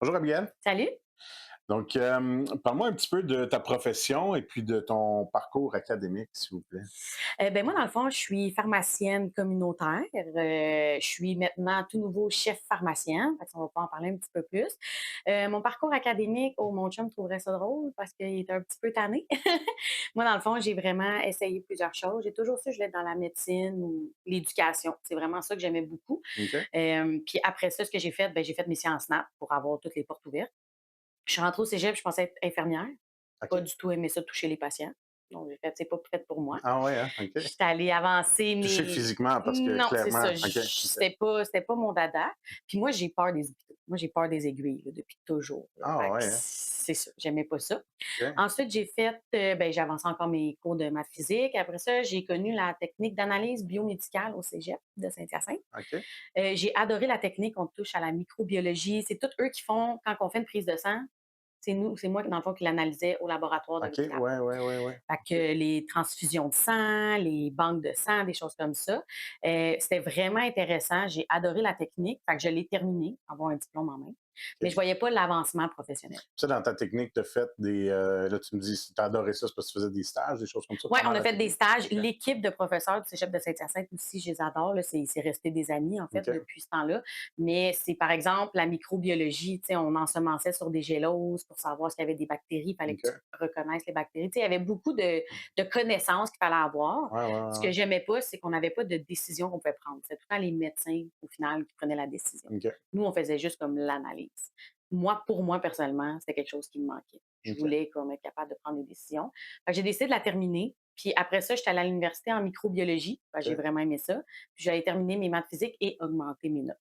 Bonjour Abigail. Salut. Donc, parle-moi un petit peu de ta profession et puis de ton parcours académique, s'il vous plaît. Ben moi, dans le fond, je suis pharmacienne communautaire. Je suis maintenant tout nouveau chef pharmacien. Fait qu'on va pouvoir en parler un petit peu plus. Mon parcours académique, oh, mon chum trouverait ça drôle parce qu'il est un petit peu tanné. Moi, dans le fond, j'ai vraiment essayé plusieurs choses. J'ai toujours su que je voulais être dans la médecine ou l'éducation. C'est vraiment ça que j'aimais beaucoup. OK? Puis après ça, ce que j'ai fait, ben, j'ai fait mes sciences nat pour avoir toutes les portes ouvertes. Je suis rentrée au cégep, je pensais être infirmière. Pas OK. du tout aimé ça toucher les patients. Donc j'ai fait: «C'est pas fait pour moi». Ah ouais, hein? OK. J'étais allée avancer Touché mes physiquement parce que non, c'est clairement, ça, OK, OK. c'était pas mon dada. Puis moi, j'ai peur des hôpitaux. Moi, j'ai peur des aiguilles, là, depuis toujours, là. Ah Fait que ouais, hein? c'est ça, j'aimais pas ça. OK. Ensuite, j'ai fait, ben, j'ai avancé encore mes cours de maths physique. Après ça, j'ai connu la technique d'analyse biomédicale au cégep de Saint-Hyacinthe. OK. J'ai adoré la technique, on touche à la microbiologie. C'est tous eux qui font quand on fait une prise de sang, c'est moi, dans le fond, qui l'analysais au laboratoire de OK. l'hôpital. Ouais, ouais, ouais, ouais. Fait OK. que les transfusions de sang, les banques de sang, des choses comme ça. C'était vraiment intéressant. J'ai adoré la technique. Fait que je l'ai terminé, avoir un diplôme en main. Mais je OK. voyais pas l'avancement professionnel. Ça, dans ta technique, tu as fait des. Là, tu me dis, si tu as adoré ça, c'est parce que tu faisais des stages, des choses comme ça Ouais, pendant on a la fait des technique? stages. OK. L'équipe de professeurs du cégep de Saint-Hyacinthe aussi, je les adore, là. C'est resté des amis, en fait, OK. depuis ce temps-là. Mais c'est, par exemple, la microbiologie, tu sais, on ensemençait sur des géloses pour savoir s'il y avait des bactéries. Il fallait que tu OK. reconnaisses les bactéries. Tu sais, il y avait beaucoup de connaissances qu'il fallait avoir. Ouais, ouais, Ce ouais, que ouais. j'aimais pas, c'est qu'on n'avait pas de décision qu'on pouvait prendre. C'était tout le temps les médecins, au final, qui prenaient la décision. OK. Nous, on faisait juste comme l'analyse. Moi, pour moi, personnellement, c'était quelque chose qui me manquait. Je OK. voulais comme être capable de prendre des décisions. Fait que j'ai décidé de la terminer. Puis après ça, j'étais allée à l'université en microbiologie. Fait que j'ai OK. vraiment aimé ça. Puis j'allais terminer mes maths physiques et augmenter mes notes.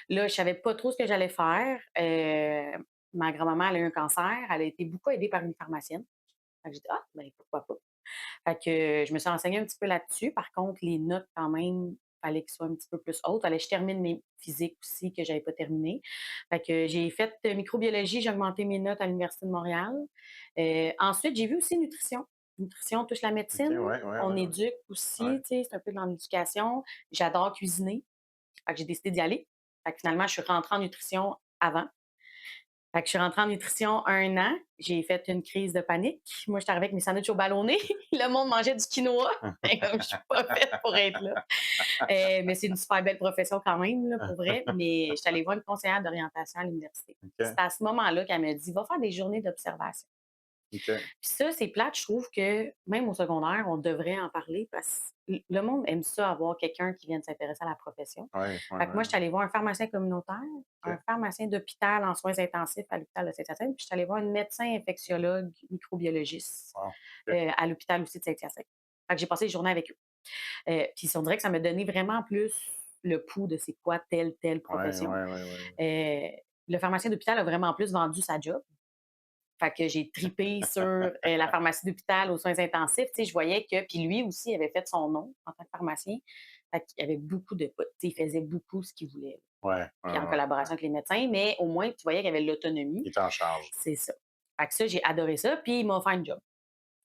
Là, je savais pas trop ce que j'allais faire. Ma grand-maman, elle a eu un cancer. Elle a été beaucoup aidée par une pharmacienne. Fait que j'ai dit: «Ah, ben pourquoi pas?» Fait que je me suis renseignée un petit peu là-dessus. Par contre, les notes, quand même, fallait qu'elles soient un petit peu plus hautes. Fallait que je termine mes physiques aussi, que j'avais pas terminé. Fait que j'ai fait microbiologie, j'ai augmenté mes notes à l'Université de Montréal. Ensuite, j'ai vu aussi nutrition. Nutrition touche la OK. médecine. Ouais, ouais, On ouais, ouais. éduque Ouais. aussi, tu sais, c'est un peu dans l'éducation. J'adore cuisiner. Fait que j'ai décidé d'y aller. Fait que finalement, je suis rentrée en nutrition avant. Fait que je suis rentrée en nutrition 1 an. J'ai fait une crise de panique. Moi, j'étais arrivée avec mes sandwichs au ballonné. Le monde mangeait du quinoa. Comme je suis pas faite pour être là. Mais c'est une super belle profession quand même, là, pour vrai. Mais je suis allée voir une conseillère d'orientation à l'université. C'est OK. à ce moment-là qu'elle m'a dit: «Va faire des journées d'observation». OK. Puis ça, c'est plate, je trouve que même au secondaire, on devrait en parler parce que le monde aime ça, avoir quelqu'un qui vienne s'intéresser à la profession. Ouais, ouais, Fait que moi, je ouais. suis allée voir un pharmacien communautaire, un OK. pharmacien d'hôpital en soins intensifs à l'hôpital de Saint-Hyacinthe, puis je suis allée voir une médecin infectiologue microbiologiste, Wow. OK. à l'hôpital aussi de Saint-Hyacinthe. Fait que j'ai passé les journées avec eux. Puis on dirait que ça m'a donné vraiment plus le pouls de c'est quoi telle Ouais, profession. ouais, ouais, ouais, ouais. Heu, le pharmacien d'hôpital a vraiment plus vendu sa job. Fait que j'ai tripé sur, la pharmacie d'hôpital aux soins intensifs. Tu sais, je voyais que puis lui aussi avait fait son nom en tant que pharmacien. Fait qu'il y avait beaucoup de tu sais, il faisait beaucoup ce qu'il voulait, Ouais, ouais, puis en ouais, ouais. collaboration avec les médecins, mais au moins tu voyais qu'il y avait l'autonomie. Il est en charge. C'est ça. Fait que ça, j'ai adoré ça, puis il m'a offert une job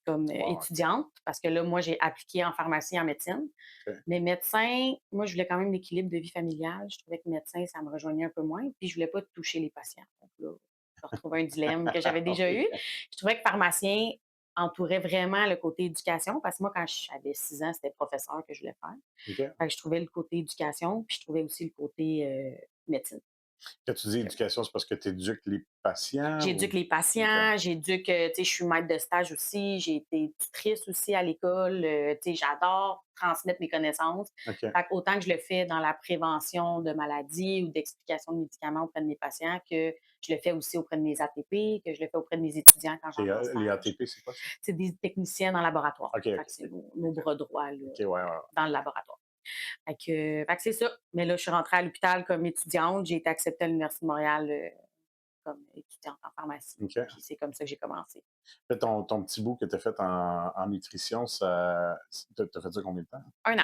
comme, Wow, OK. étudiante parce que là, moi, j'ai appliqué en pharmacie, en médecine. OK. Mais médecin, moi, je voulais quand même l'équilibre de vie familiale. Je trouvais que médecin, ça me rejoignait un peu moins, puis je voulais pas toucher les patients. Donc là, je retrouvais un dilemme que j'avais déjà eu. Oui. Je trouvais que pharmacien entourait vraiment le côté éducation parce que moi, quand j'avais 6 ans, c'était professeur que je voulais faire. OK. Fait que je trouvais le côté éducation, puis je trouvais aussi le côté, médecine. Quand tu dis éducation, c'est parce que tu éduques les patients J'éduque ou? les OK. patients, j'éduque, tu sais, je suis maître de stage aussi, j'ai été tutrice aussi à l'école, tu sais, j'adore transmettre mes connaissances. OK. Fait qu'autant que je le fais dans la prévention de maladies ou d'explication de médicaments auprès de mes patients, que je le fais aussi auprès de mes ATP, que je le fais auprès de mes étudiants quand j'en ai en Les stage. ATP, c'est quoi ça? C'est des techniciens en laboratoire. OK, Fait OK, que c'est OK. nos OK. bras droits, là, OK, ouais, ouais, ouais. dans le laboratoire. Fait que c'est ça. Mais là, je suis rentrée à l'hôpital comme étudiante. J'ai été acceptée à l'Université de Montréal, comme étudiante en pharmacie. OK. Puis c'est comme ça que j'ai commencé. Fait ton petit bout que tu as fait en nutrition, ça tu as fait ça combien de temps? 1 an.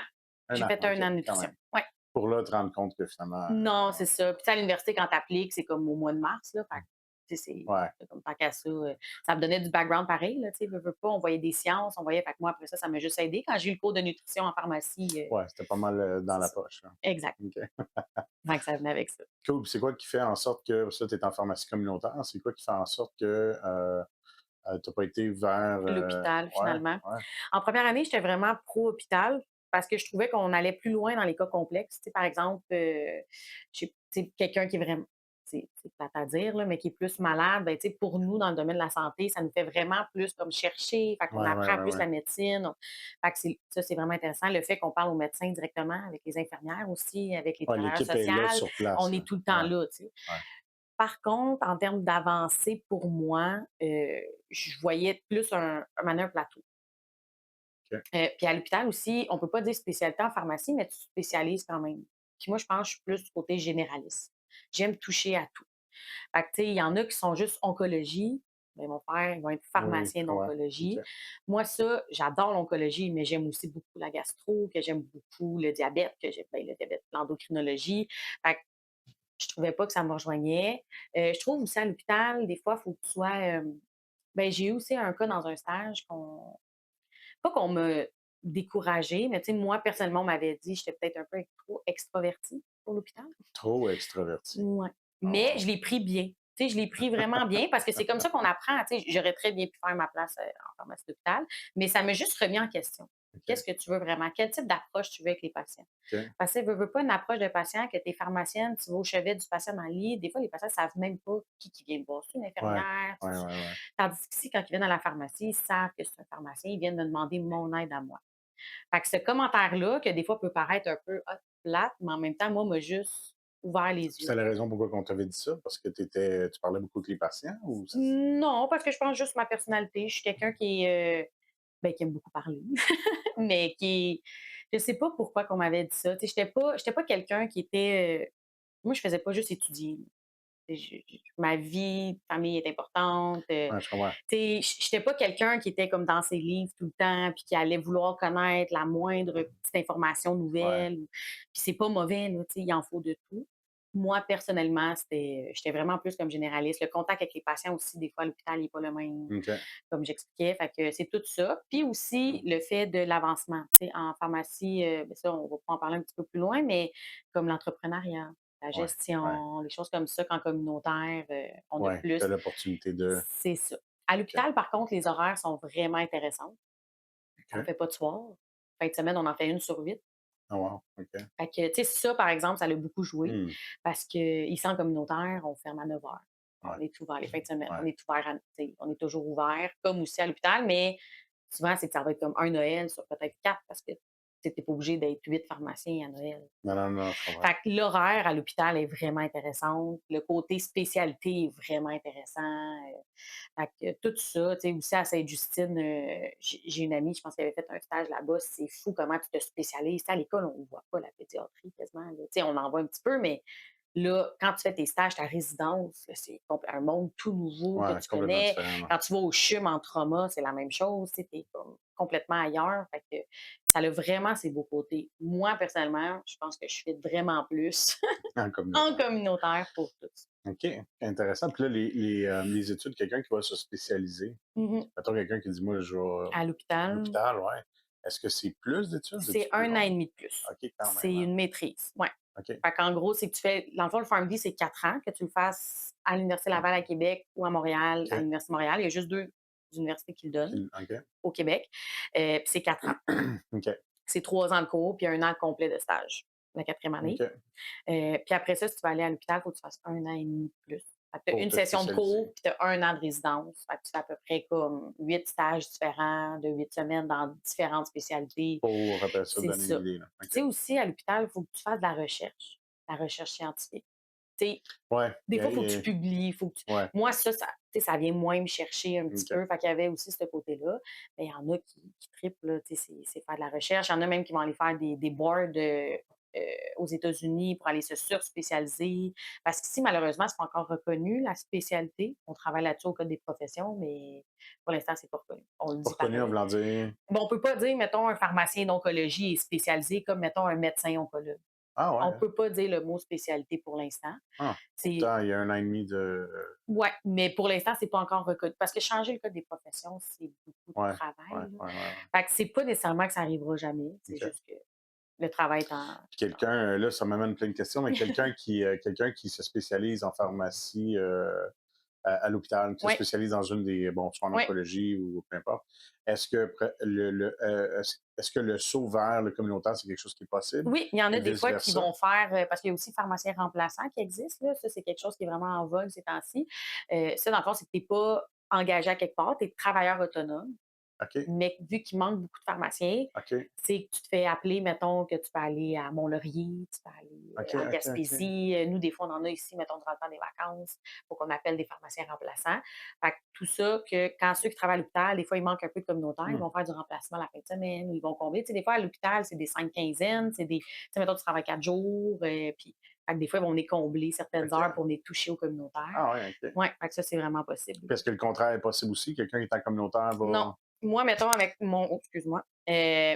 Un J'ai an, fait OK, 1 an de quand nutrition. même. Ouais. Pour là te rendre compte que finalement, Non, c'est ça. Puis tu sais, à l'université, quand tu appliques, c'est comme au mois de mars, là. Fait que Tu sais, Ouais. c'est comme tant qu'à ça, ça me donnait du background pareil, là, tu sais, veux pas, on voyait des sciences, on voyait fait que moi, après ça m'a juste aidé. Quand j'ai eu le cours de nutrition en pharmacie, Ouais, c'était pas mal, dans c'est la ça. poche, là. Exact. OK. Fait que ça venait avec ça. Cool. Puis c'est quoi qui fait en sorte que ça, tu es en pharmacie communautaire, c'est quoi qui fait en sorte que, tu pas été vers, L'hôpital, ouais, finalement. ouais, En première année, j'étais vraiment pro hôpital parce que je trouvais qu'on allait plus loin dans les cas complexes. Tu sais, par exemple, tu sais, quelqu'un qui est vraiment c'est plate à dire, là, mais qui est plus malade, ben, tu sais, pour nous, dans le domaine de la santé, ça nous fait vraiment plus comme chercher, fait qu'on ouais, ouais, apprend ouais, plus ouais. la médecine. Fait que ça, c'est vraiment intéressant. Le fait qu'on parle aux médecins directement, avec les infirmières aussi, avec les Ouais, travailleurs l'équipe est là sociaux, sur place, on là. est tout le temps Ouais, là, tu sais. ouais. Par contre, en termes d'avancée pour moi, je voyais plus un manœuvre plateau. OK. Puis à l'hôpital aussi, on peut pas dire spécialité en pharmacie, mais tu spécialises quand même. Puis moi, je pense que je suis plus du côté généraliste. J'aime toucher à tout. Fait que, tu sais, il y en a qui sont juste oncologie. Ben, mon père, il va être Oui, pharmacien ouais. OK. d'oncologie. Moi, ça, j'adore l'oncologie, mais j'aime aussi beaucoup la gastro, que j'aime beaucoup le diabète, que j'aime ben, le diabète, l'endocrinologie. Fait que je trouvais pas que ça me rejoignait. Je trouve aussi à l'hôpital, des fois, il faut que tu sois. Ben, j'ai eu aussi un cas dans un stage qu'on pas qu'on m'a découragée, mais tu sais, moi, personnellement, on m'avait dit que j'étais peut-être un peu trop extravertie pour l'hôpital. Trop extraverti. Ouais. Ah Mais wow. je l'ai pris bien. Tu sais, je l'ai pris vraiment bien parce que c'est comme ça qu'on apprend. Tu sais, j'aurais très bien pu faire ma place en pharmacie d'hôpital, mais ça m'a juste remis en question. OK, Qu'est-ce que tu veux vraiment? Quel type d'approche tu veux avec les patients? OK. Parce que veux pas une approche de patient que tu es pharmacienne, tu vas au chevet du patient dans le lit. Des fois, les patients ne savent même pas qui vient me voir. C'est une Ouais. infirmière. Ouais, ouais, ouais. Tandis qu'ici, quand ils viennent à la pharmacie, ils savent que c'est un pharmacien, ils viennent me demander mon aide à moi. Fait que ce commentaire-là, que des fois peut paraître un peu plate, mais en même temps, moi, m'a juste ouvert les yeux. C'était la raison pourquoi on t'avait dit ça? Parce que tu parlais beaucoup avec les patients ou ça c'est Non, parce que je pense juste ma personnalité. Je suis quelqu'un qui est, ben, qui aime beaucoup parler, mais qui je sais pas pourquoi qu'on m'avait dit ça. Tu sais, j'étais pas quelqu'un qui était, moi, je faisais pas juste étudier. Ma vie de famille est importante. ouais, je comprends. Tu sais, j'étais pas quelqu'un qui était comme dans ses livres tout le temps, puis qui allait vouloir connaître la moindre petite information Ouais. nouvelle. Puis c'est pas mauvais, là, tu sais, il en faut de tout. Moi, personnellement, j'étais vraiment plus comme généraliste. Le contact avec les patients aussi, des fois, à l'hôpital, il n'est pas le même, OK. comme j'expliquais. Fait que c'est tout ça. Puis aussi, le fait de l'avancement. Tu sais, en pharmacie, ben ça, on va pas en parler un petit peu plus loin, mais comme l'entrepreneuriat, la Ouais, ouais, gestion, les choses comme ça, qu'en communautaire, on a ouais. Tu as plus. l'opportunité de C'est ça. À OK, l'hôpital, par contre, les horaires sont vraiment intéressants. On OK. fait pas de soir. Fin de semaine, on en fait une sur 8. Ah wow, OK. Fait que, tu sais, ça, par exemple, ça l'a beaucoup joué Mmh. parce qu'ici, en communautaire, on ferme à 9 heures. Ouais, On est ouvert les fins de semaine. ouais. On est ouvert tu sais, on est toujours ouvert, comme aussi à l'hôpital, mais souvent, c'est que ça va être comme un Noël sur peut-être 4 parce que tu n'es pas obligé d'être 8 pharmaciens à Noël. Non, non, non, je comprends. Fait que l'horaire à l'hôpital est vraiment intéressant. Le côté spécialité est vraiment intéressant. Fait que tout ça, tu sais, aussi à Sainte-Justine, j'ai une amie, je pense qu'elle avait fait un stage là-bas. C'est fou comment tu te spécialises. Tu sais, à l'école, on ne voit pas la pédiatrie quasiment, là. Tu sais, on en voit un petit peu, mais là, quand tu fais tes stages, ta résidence, là, c'est un monde tout nouveau que Ouais, tu complètement connais. différent, là. Quand tu vas au CHUM en trauma, c'est la même chose. Tu es comme complètement ailleurs. Fait que ça a vraiment ses beaux côtés. Moi, personnellement, je pense que je fais vraiment plus En en communautaire. communautaire pour tout ça. OK, intéressant. Puis là, les études, quelqu'un qui va se spécialiser, Mhm. mettons quelqu'un qui dit: «Moi, je vais À l'hôpital, l'hôpital», ouais. Est-ce que c'est plus d'études? c'est C'est plus 1 an long? et demi de plus. OK, quand C'est même, hein. une maîtrise, ouais. OK, Fait qu'en gros, c'est que tu fais dans le fond, le PharmD, c'est 4 ans, que tu le fasses à l'Université Laval à Québec ou à Montréal, à OK. l'Université de Montréal. Il y a juste 2 universités qui le donnent OK. au Québec, puis c'est 4 ans. OK. C'est 3 ans de cours puis 1 an complet de stage, la quatrième année. OK. Puis après ça, si tu veux aller à l'hôpital, il faut que tu fasses 1 an et demi de plus. Fait que tu as Pour une te session de spécialiser, cours, puis tu as 1 an de résidence. Fait que tu fais à peu près comme 8 stages différents de 8 semaines dans différentes spécialités. pour après ça C'est donner une ça. idée, là. Puis tu OK. sais aussi, à l'hôpital, il faut que tu fasses de la recherche scientifique. Tu sais, Ouais, des fois, il faut que tu publies, faut que tu ouais, moi, ça tu sais, ça vient moins me chercher un petit OK. peu. Fait qu'il y avait aussi ce côté-là. Mais il y en a qui triplent, là, tu sais, c'est faire de la recherche. Il y en a même qui vont aller faire des boards, aux États-Unis pour aller se surspécialiser. Parce qu'ici, malheureusement, c'est pas encore reconnu, la spécialité. On travaille là-dessus au code des professions, mais pour l'instant, c'est pas reconnu. On le Pas dit reconnu en pareil. voulant dire Bon, on peut pas dire, mettons, un pharmacien d'oncologie est spécialisé comme, mettons, un médecin oncologue. Ah ouais, On hein? peut pas dire le mot spécialité pour l'instant. Ah, C'est pourtant, il y a 1 an et demi de Ouais, mais pour l'instant, c'est pas encore reconnu parce que changer le code des professions, c'est beaucoup de ouais, ouais, travail, là. ouais, ouais, ouais. Fait que c'est pas nécessairement que ça arrivera jamais, c'est OK. juste que le travail est en Puis quelqu'un, là, ça m'amène plein de questions, mais quelqu'un qui se spécialise en pharmacie, à l'hôpital, qui se ouais, spécialise dans une des bon, soit en ouais. oncologie ou peu importe, est-ce que pre est-ce que le saut vers le communautaire, c'est quelque chose qui est possible Oui, il y en a et des vice fois qui versa? vont faire, parce qu'il y a aussi pharmacien remplaçant qui existe, là. Ça, c'est quelque chose qui est vraiment en vogue ces temps-ci. Ça, dans le fond, c'est que tu es pas engagé à quelque part, tu es travailleur autonome. OK, Mais vu qu'il manque beaucoup de pharmaciens, OK, c'est que tu te fais appeler, mettons, que tu peux aller à Mont-Laurier, tu peux aller, OK, en OK, OK. Gaspésie. Nous, des fois, on en a ici, mettons, durant le temps des vacances, faut qu'on appelle des pharmaciens remplaçants. Fait que tout ça, que quand ceux qui travaillent à l'hôpital, des fois, il manque un peu de communautaire, ils Mmh, vont faire du remplacement la fin de semaine, ils vont combler. Tu sais, des fois, à l'hôpital, c'est des 5 quinzaines, c'est des, tu sais, mettons, tu travailles 4 jours, puis, fait que des fois, ils vont venir combler certaines heures OK. pour venir toucher au communautaire. Ah ouais, OK. Ouais, fait que ça, c'est vraiment possible. Puis est-ce que le contraire est possible aussi? Quelqu'un qui est en communautaire Non. va Moi, mettons, avec mon oh, excuse-moi.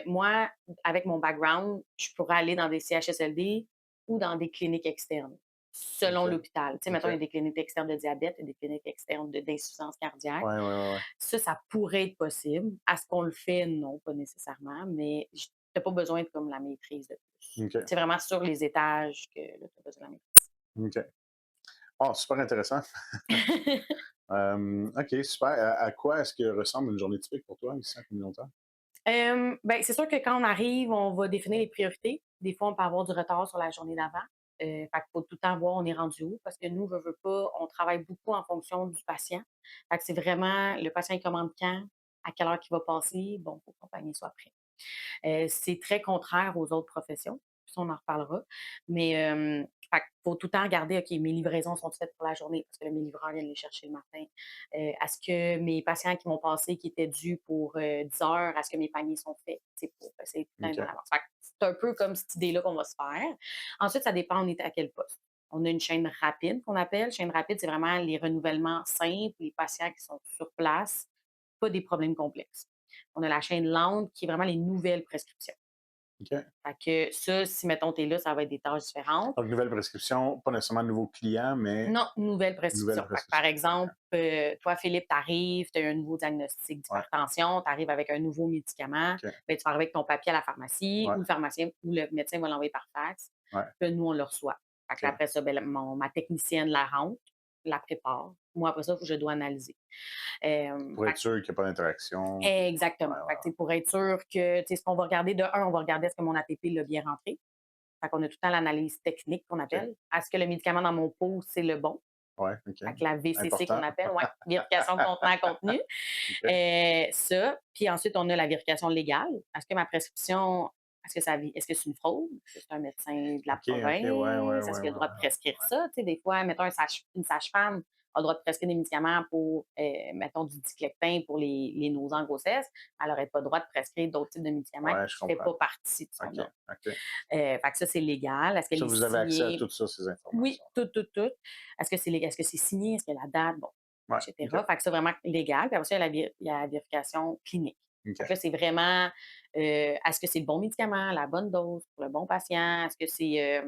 Moi, avec mon background, je pourrais aller dans des CHSLD ou dans des cliniques externes, selon OK, l'hôpital. Tu sais, mettons, il y a OK. des cliniques externes de diabète, il y a des cliniques externes d'insuffisance cardiaque. Ouais, ouais, ouais, ouais. Ça pourrait être possible. Est-ce qu'on le fait? Non, pas nécessairement, mais tu as pas besoin de comme la maîtrise de plus. OK, C'est vraiment sur les étages que là, tu as besoin de la OK. Ah, super intéressant. maîtrise. OK, super. À quoi est-ce que ressemble une journée typique pour toi ici en communautaire? Ben, c'est sûr que quand on arrive, on va définir les priorités. Des fois, on peut avoir du retard sur la journée d'avant. Fait qu'il faut tout le temps voir on est rendu où parce que nous, veut pas, on travaille beaucoup en fonction du patient. Fait que c'est vraiment le patient il commande quand, à quelle heure qu'il va passer, bon, faut que le compagnie soit prêt. C'est très contraire aux autres professions. Ça, on en reparlera. Mais fait faut tout le temps regarder, OK, mes livraisons sont faites pour la journée parce que là, mes livreurs viennent les chercher le matin. Est-ce que mes patients qui m'ont passé, qui étaient dus pour 10 heures, est-ce que mes paniers sont faits? C'est pour c'est tout le temps dans OK, l'avance. Fait que c'est un peu comme cette idée-là qu'on va se faire. Ensuite, ça dépend, on est à quel poste. On a une chaîne rapide qu'on appelle. Chaîne rapide, c'est vraiment les renouvellements simples, les patients qui sont sur place, pas des problèmes complexes. On a la chaîne lente qui est vraiment les nouvelles prescriptions. OK. Fait que ça, si mettons tu es là, ça va être des tâches différentes. Donc, nouvelle prescription, pas nécessairement de nouveaux clients, mais Non, nouvelles nouvelle prescriptions. Fait que par prescription. OK. exemple, toi, Philippe, tu arrives, tu as un nouveau diagnostic Ouais, d'hypertension, tu arrives avec un nouveau médicament, OK. ben, tu vas arriver avec ton papier à la pharmacie Ouais, ou le pharmacien ou le médecin va l'envoyer par fax. ouais, Puis là, nous, on le reçoit. Fait que là, OK. après ça, ben, ma technicienne la rentre, la prépare. Moi, après ça, je dois analyser. Pour Fait être sûr qu'il n'y a pas d'interaction, puis ouais, exactement. ouais, Fait que, tu sais, pour être sûr que, tu sais, ce qu'on va regarder de un, on va regarder est-ce que mon ATP l'a bien rentré. Fait qu'on a tout le temps l'analyse technique qu'on OK. appelle. Est-ce que le médicament dans mon pot, c'est le bon? Ouais, OK. Fait que la VCC qu'on Important. appelle, ouais, vérification contenant-contenu. OK. Ça, puis ensuite, on a la vérification légale. Est-ce que ma prescription, est-ce que c'est une fraude? Est-ce que c'est un médecin de la OK, OK, ouais, ouais, ouais, province? Est-ce ouais, qu'il a le droit de ouais. prescrire ça? Tu sais, des fois, mettons, une sage-femme a le droit de prescrire des médicaments pour, mettons, du diclofenac pour les nausées en grossesse. Elle n'aurait pas le droit de prescrire d'autres types de médicaments Ouais, qui je ne font comprends. pas partie de son OK, ordre. OK. Fait que ça, c'est légal. Est-ce qu'elle Ça, est vous avez accès à signée? tout ça, ces Oui, informations? tout, tout, tout. Est-ce que c'est signé? Est-ce que la date? Bon, Ouais, et OK, cetera. Fait que c'est vraiment légal. Puis après ça, il y a la vérification clinique. Fait OK. que là, c'est vraiment, est-ce que c'est le bon médicament, la bonne dose pour le bon patient? Est-ce que c'est,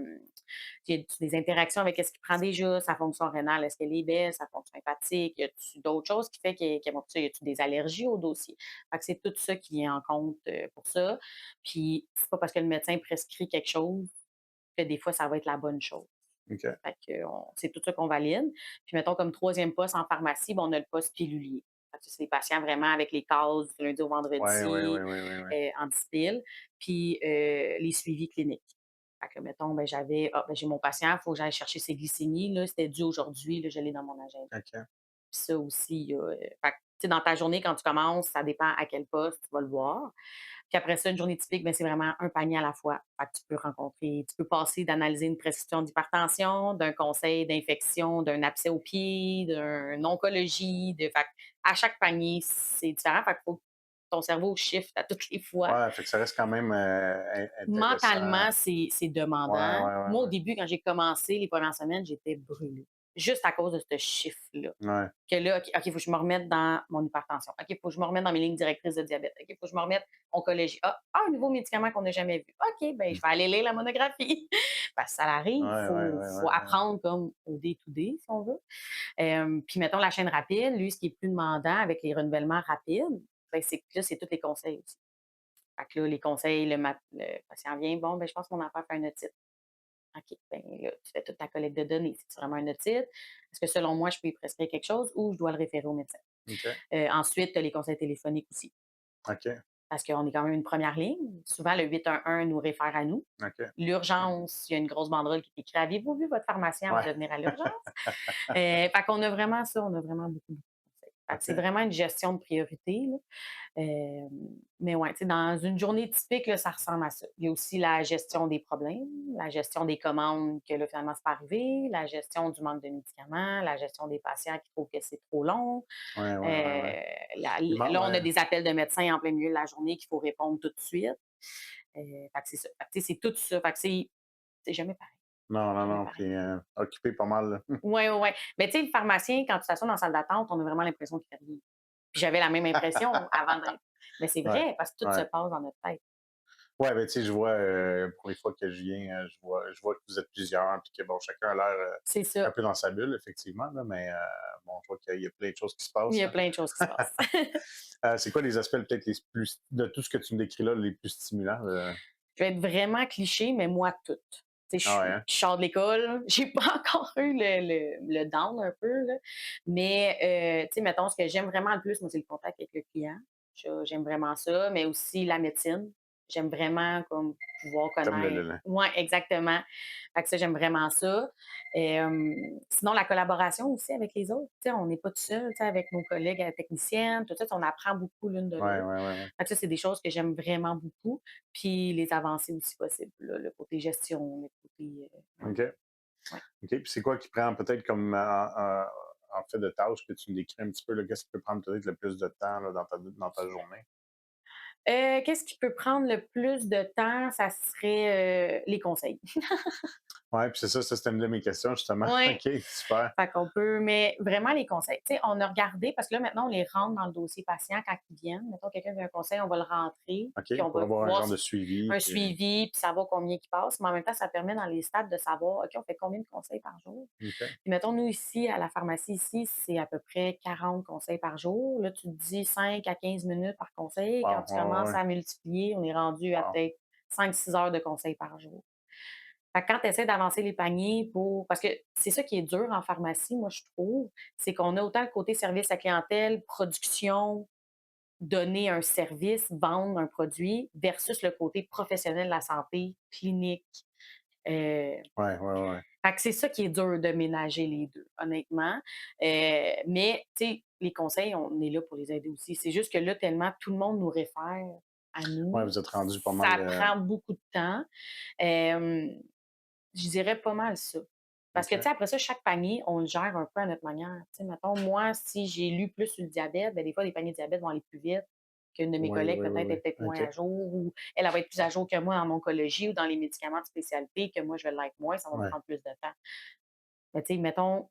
il y a des interactions avec ce qu'il prend déjà, sa fonction rénale, est-ce qu'elle est belle, sa fonction hépatique? Y a-tu d'autres choses qui fait y a-tu des allergies au dossier? Fait que c'est tout ça qui vient en compte, pour ça. Puis c'est pas parce que le médecin prescrit quelque chose que des fois, ça va être la bonne chose. OK. Fait que c'est tout ça qu'on valide. Puis mettons comme troisième poste en pharmacie, ben, on a le poste pilulier. Fait que c'est des patients vraiment avec les cases du lundi au Ouais, ouais, ouais, vendredi, ouais, ouais, ouais. en dispile, puis les suivis cliniques. Fait que mettons, ben, j'ai mon patient, il faut que j'aille chercher ses glycémies, là, c'était dû aujourd'hui, là, je l'ai dans mon agenda. OK. Puis ça aussi, il y a, fait que, tu sais, dans ta journée, quand tu commences, ça dépend à quel poste tu vas le voir. Puis après ça, une journée typique, ben, c'est vraiment un panier à la fois. Fait que tu peux passer d'analyser une prescription d'hypertension, d'un conseil d'infection, d'un abcès au pied, d'une oncologie, fait que à chaque panier, c'est différent. Fait qu'il faut que ton cerveau shift à toutes les fois. Ouais, fait que ça reste quand même, intéressant. Mentalement, c'est Ouais, demandant. ouais, ouais, Moi, au ouais. début, quand j'ai commencé les premières semaines, j'étais brûlée. juste à cause de ce chiffre-là. Ouais. Que là, OK, il faut que je me remette dans mon hypertension. OK, il faut que je me remette dans mes lignes directrices de diabète. OK, il faut que je me remette oncologie. Un nouveau médicament qu'on n'a jamais vu. OK, ben je vais aller lire la monographie. Parce que ça Ouais, arrive, il ouais, faut, ouais, ouais, faut ouais. apprendre comme au day-to-day, si on veut. Puis mettons la chaîne rapide, lui, ce qui est plus demandant avec les renouvellements rapides, ben, c'est que là, c'est tous les conseils aussi. Fait que là, les conseils, le patient vient, bon, ben, je pense que mon affaire fait un otite. OK, ben là, tu fais toute ta collecte de données. C'est vraiment un otite. Est-ce que selon moi, je peux y prescrire quelque chose ou je dois le référer au médecin? OK. Ensuite, tu as les conseils téléphoniques aussi. OK. Parce qu'on est quand même une première ligne. Souvent, le 811 nous réfère à nous. OK. L'urgence, il y a une grosse banderole qui écrit Avez-vous vu votre pharmacien avant Ouais. de venir à l'urgence? Fait qu'on a vraiment ça, on a vraiment beaucoup de conseils. Fait que c'est OK. vraiment une gestion de priorité, là. Hem, mais ouais, tu sais, dans une journée typique, là, ça ressemble à ça. Il y a aussi la gestion des problèmes, la gestion des commandes que là, finalement, c'est pas arrivé, la gestion du manque de médicaments, la gestion des patients qui trouvent que c'est trop long. Ouais, ouais, ouais, ouais. Là, Il man là, on a ouais. des appels de médecins en plein milieu de la journée qu'il faut répondre tout de suite. Fait que c'est ça. Fait que, tu sais, c'est tout ça. Fait que c'est jamais pareil, Non, non, jamais non, pareil. puis, occupé pas mal, là. Ouais, ouais, ouais. Mais tu sais, le pharmacien, quand tu t'assois dans la salle d'attente, on a vraiment l'impression qu'il fait rien. Puis j'avais la même impression avant d'être mais c'est Ouais, vrai, parce que tout se ouais. passe dans notre tête. Ouais, ben, tu sais, je vois, pour les fois que je viens, je vois que vous êtes plusieurs, puis que, bon, chacun a l'air, C'est un ça. peu dans sa bulle, effectivement, là, mais bon, je vois qu'il y a plein de choses qui se Il y passent, a là. plein de choses qui se passent. C'est quoi les aspects peut-être les plus de tout ce que tu me décris là, les plus stimulants, Je vais être vraiment cliché, mais moi, toute. Tu sais, Ah ouais, hein? je sors de l'école, j'ai pas encore eu le down un peu, là. Mais, tu sais, mettons, ce que j'aime vraiment le plus, moi, c'est le contact avec le client. J'aime vraiment ça, mais aussi la médecine. J'aime vraiment comme pouvoir Comme connaître ouais, exactement. Fait que ça, j'aime vraiment ça. Sinon, la collaboration aussi avec les autres. Tu sais, on n'est pas tout seul, tu sais, avec nos collègues, techniciennes, tout ça, on apprend beaucoup l'une de ouais, l'autre. ouais, ouais, ouais. Fait que ça, c'est des choses que j'aime vraiment beaucoup. Puis les avancées aussi possibles, là, le côté gestion, le côté, ouais, OK. ouais. OK, puis c'est quoi qui prend peut-être comme en fait de tâches que tu me décris un petit peu, là, qu'est-ce qui peut prendre peut-être le plus de temps, là, dans ta journée? Qu'est-ce qui peut prendre le plus de temps? Ça serait, les conseils. Ouais, puis c'est ça, c'était une de mes questions justement. Ouais. OK, super. Fait qu'on peut mais vraiment les conseils. Tu sais, on a regardé parce que là, maintenant, on les rentre dans le dossier patient quand ils viennent. Mettons, quelqu'un veut un conseil, on va le rentrer, OK, puis on pour va avoir un voir genre de suivi, un puis suivi, puis savoir combien qui passe. Mais en même temps, ça permet dans les stats de savoir, OK, on fait combien de conseils par jour? OK. Puis mettons, nous, ici, à la pharmacie, ici, c'est à peu près 40 conseils par jour. Là, tu te dis 5 à 15 minutes par conseil. Quand Wow, tu ouais, ouais, commences ouais. à multiplier, on est rendu à Wow. peut-être 5 6 heures de conseils par jour. Fait que quand tu essaies d'avancer les paniers pour parce que c'est ça qui est dur en pharmacie, moi, je trouve, c'est qu'on a autant le côté service à clientèle, production, donner un service, vendre un produit, versus le côté professionnel de la santé, clinique. Heu, Ouais, ouais, ouais, ouais. Fait que c'est ça qui est dur de ménager les 2, honnêtement. Mais tu sais, les conseils, on est là pour les aider aussi. C'est juste que là, tellement tout le monde nous réfère à Ouais, nous, vous êtes rendu pas mal, ça prend beaucoup de temps. Hem Je dirais pas mal ça. Parce que, tu sais, OK. après ça, chaque panier, on le gère un peu à notre manière. Tu sais, mettons, moi, si j'ai lu plus sur le diabète, ben, des fois, les paniers de diabète vont aller plus vite qu'une de mes Oui, collègues, oui, oui, peut-être, est oui. peut-être moins OK. à jour ou elle va être plus à jour que moi en oncologie ou dans les médicaments de spécialité que moi, je vais l'être moins, ça va me Ouais. prendre plus de temps. Mais, tu sais, mettons,